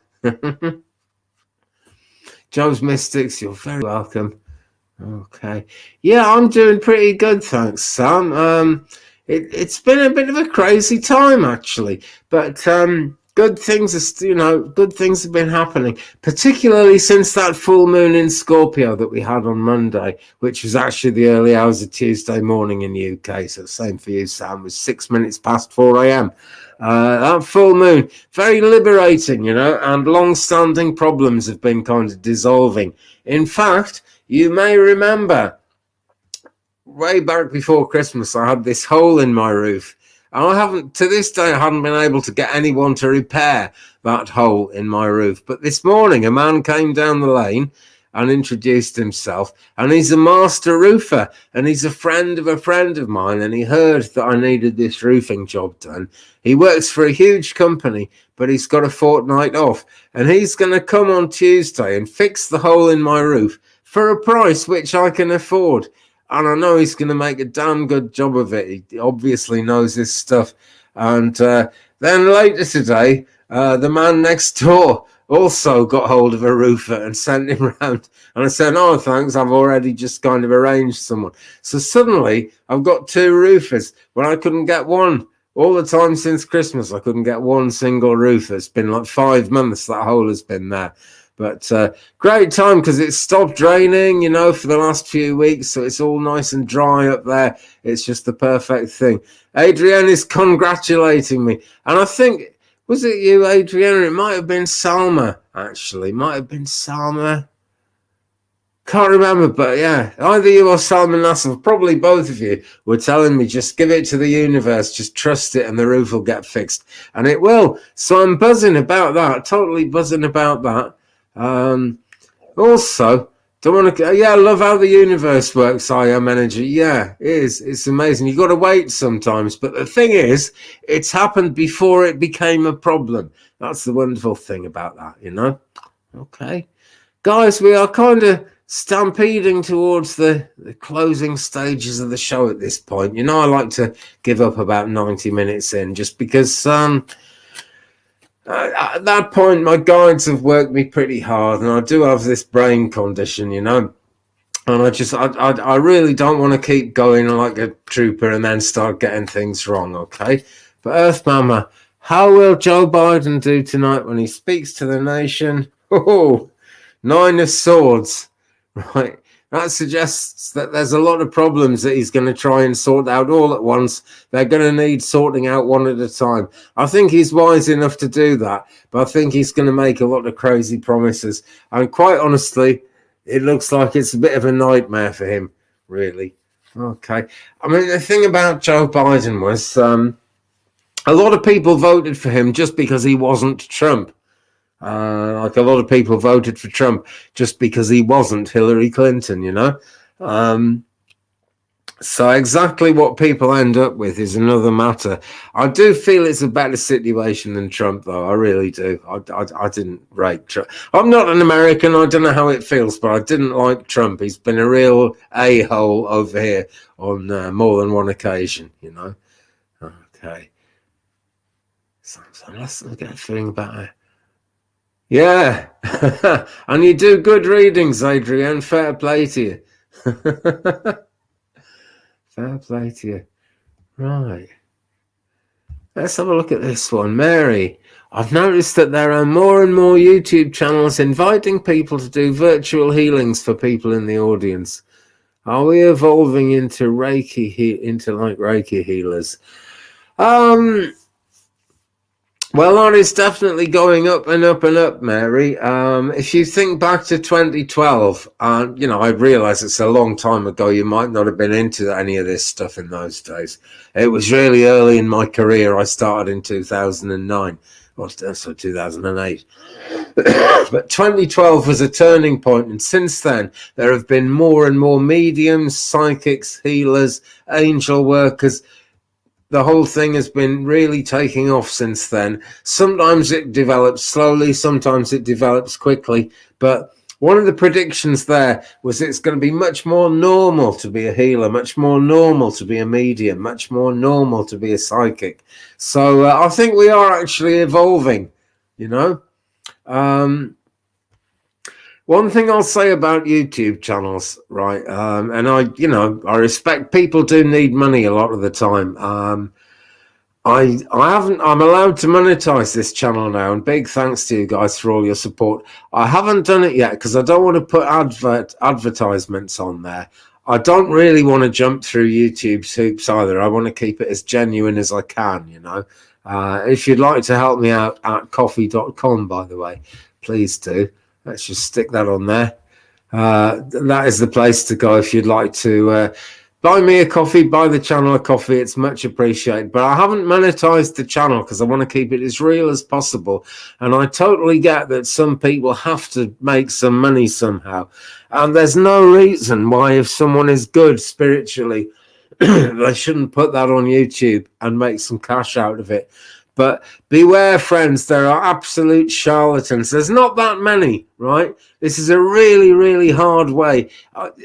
Joe's Mystics, you're very welcome. Okay. Yeah, I'm doing pretty good, thanks, Sam. It's been a bit of a crazy time, actually, but good things are, good things have been happening, particularly since that full moon in Scorpio that we had on Monday, which was actually the early hours of Tuesday morning in the UK. So same for you, Sam. It was 6 minutes past 4 a.m. That full moon, very liberating, and long-standing problems have been kind of dissolving. In fact, you may remember way back before Christmas, I had this hole in my roof. And to this day, I haven't been able to get anyone to repair that hole in my roof. But this morning, a man came down the lane and introduced himself. And he's a master roofer. And he's a friend of mine. And he heard that I needed this roofing job done. He works for a huge company, but he's got a fortnight off. And he's going to come on Tuesday and fix the hole in my roof for a price which I can afford. And I know he's going to make a damn good job of it. He obviously knows his stuff. And then later today, the man next door also got hold of a roofer and sent him round. And I said, oh, thanks, I've already just kind of arranged someone. So suddenly, I've got two roofers when I couldn't get one. All the time since Christmas, I couldn't get one single roofer. It's been like 5 months that hole has been there. But great time because it's stopped raining, for the last few weeks. So it's all nice and dry up there. It's just the perfect thing. Adrienne is congratulating me. And I think, was it you, Adrienne? It might have been Salma, actually. Might have been Salma. Can't remember, but yeah, either you or Salman Nassif, probably both of you, were telling me just give it to the universe, just trust it and the roof will get fixed. And it will. So I'm buzzing about that, totally buzzing about that. Also, don't want to. I love how the universe works. I am energy. Yeah, it is. It's amazing. You got to wait sometimes, but the thing is, it's happened before it became a problem. That's the wonderful thing about that, Okay, guys, we are kind of stampeding towards the closing stages of the show at this point. I like to give up about 90 minutes in, just because at that point, my guides have worked me pretty hard, and I do have this brain condition, and I really don't want to keep going like a trooper and then start getting things wrong, okay? But Earth Mama, how will Joe Biden do tonight when he speaks to the nation? Oh, 9 of Swords, right? That suggests that there's a lot of problems that he's going to try and sort out all at once. They're going to need sorting out one at a time. I think he's wise enough to do that, but I think he's going to make a lot of crazy promises. And quite honestly, it looks like it's a bit of a nightmare for him, really. Okay. I mean, the thing about Joe Biden was a lot of people voted for him just because he wasn't Trump. Like a lot of people voted for Trump just because he wasn't Hillary Clinton, So exactly what people end up with is another matter. I do feel it's a better situation than Trump, though. I really do. I didn't rate Trump. I'm not an American. I don't know how it feels, but I didn't like Trump. He's been a real a-hole over here on more than one occasion, Okay. So let's get a feeling about it. Yeah, and you do good readings, Adrienne. Fair play to you. Fair play to you. Right. Let's have a look at this one. Mary, I've noticed that there are more and more YouTube channels inviting people to do virtual healings for people in the audience. Are we evolving into Reiki healers? Well, that is definitely going up and up and up, Mary. If you think back to 2012, I realize it's a long time ago. You might not have been into any of this stuff in those days. It was really early in my career. I started in 2009, or so 2008. But 2012 was a turning point, and since then, there have been more and more mediums, psychics, healers, angel workers. The whole thing has been really taking off since then. Sometimes it develops slowly, sometimes it develops quickly. But one of the predictions there was it's going to be much more normal to be a healer, much more normal to be a medium, much more normal to be a psychic. So I think we are actually evolving, One thing I'll say about YouTube channels, right? And I respect people do need money a lot of the time. I haven't. I'm allowed to monetize this channel now, and big thanks to you guys for all your support. I haven't done it yet because I don't want to put advertisements on there. I don't really want to jump through YouTube's hoops either. I want to keep it as genuine as I can, If you'd like to help me out at coffee.com, by the way, please do. Let's just stick that on there. That is the place to go if you'd like to buy me a coffee, buy the channel a coffee. It's much appreciated. But I haven't monetized the channel because I want to keep it as real as possible. And I totally get that some people have to make some money somehow. And there's no reason why, if someone is good spiritually, they shouldn't put that on YouTube and make some cash out of it. But beware, friends, there are absolute charlatans. There's not that many, right? This is a really, really hard way.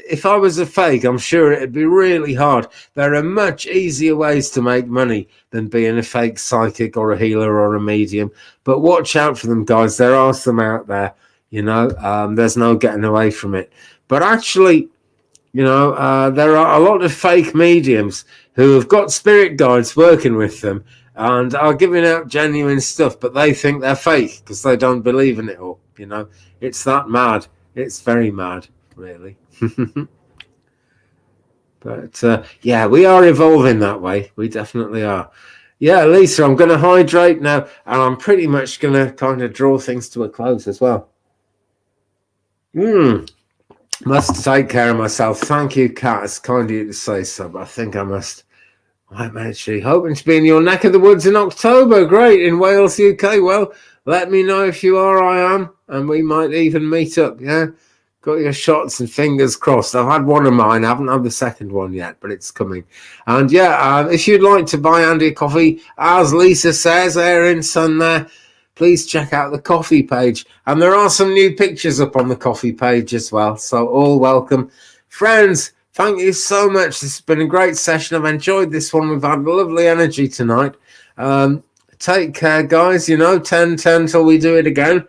If I was a fake, I'm sure it'd be really hard. There are much easier ways to make money than being a fake psychic or a healer or a medium. But watch out for them, guys. There are some out there, there's no getting away from it. But actually, there are a lot of fake mediums who have got spirit guides working with them and are giving out genuine stuff, but they think they're fake because they don't believe in it all. It's that mad. It's very mad, really. But yeah, we are evolving that way. We definitely are. Yeah, Lisa, I'm going to hydrate now, and I'm pretty much going to kind of draw things to a close as well. Must take care of myself. Thank you, Kat. It's kind of you to say so, but I think I must. I'm actually hoping to be in your neck of the woods in October. Great, in Wales, UK. Well, let me know if you are. I am, and we might even meet up. Yeah, got your shots and fingers crossed. I've had one of mine. I haven't had the second one yet, but it's coming. And yeah, if you'd like to buy Andy a coffee, as Lisa says, Erin, son there, please check out the coffee page. And there are some new pictures up on the coffee page as well. So all welcome. Friends, thank you so much. This has been a great session. I've enjoyed this one. We've had lovely energy tonight. Take care, guys. 10-10 till we do it again.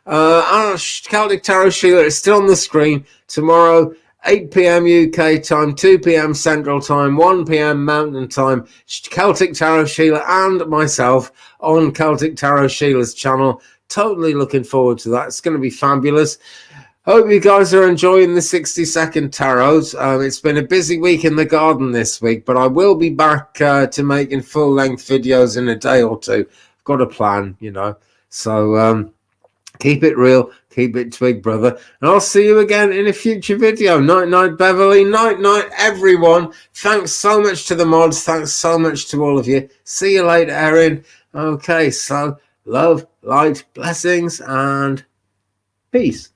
Celtic Tarot Sheila is still on the screen. Tomorrow, 8 p.m. UK time, 2 p.m. Central time, 1 p.m. Mountain time. Celtic Tarot Sheila and myself on Celtic Tarot Sheila's channel. Totally looking forward to that. It's going to be fabulous. Hope you guys are enjoying the 60-second tarots. It's been a busy week in the garden this week, but I will be back to making full-length videos in a day or two. I've got a plan, So keep it real, keep it twig, brother. And I'll see you again in a future video. Night-night, Beverly. Night-night, everyone. Thanks so much to the mods. Thanks so much to all of you. See you later, Erin. Okay, so love, light, blessings, and peace.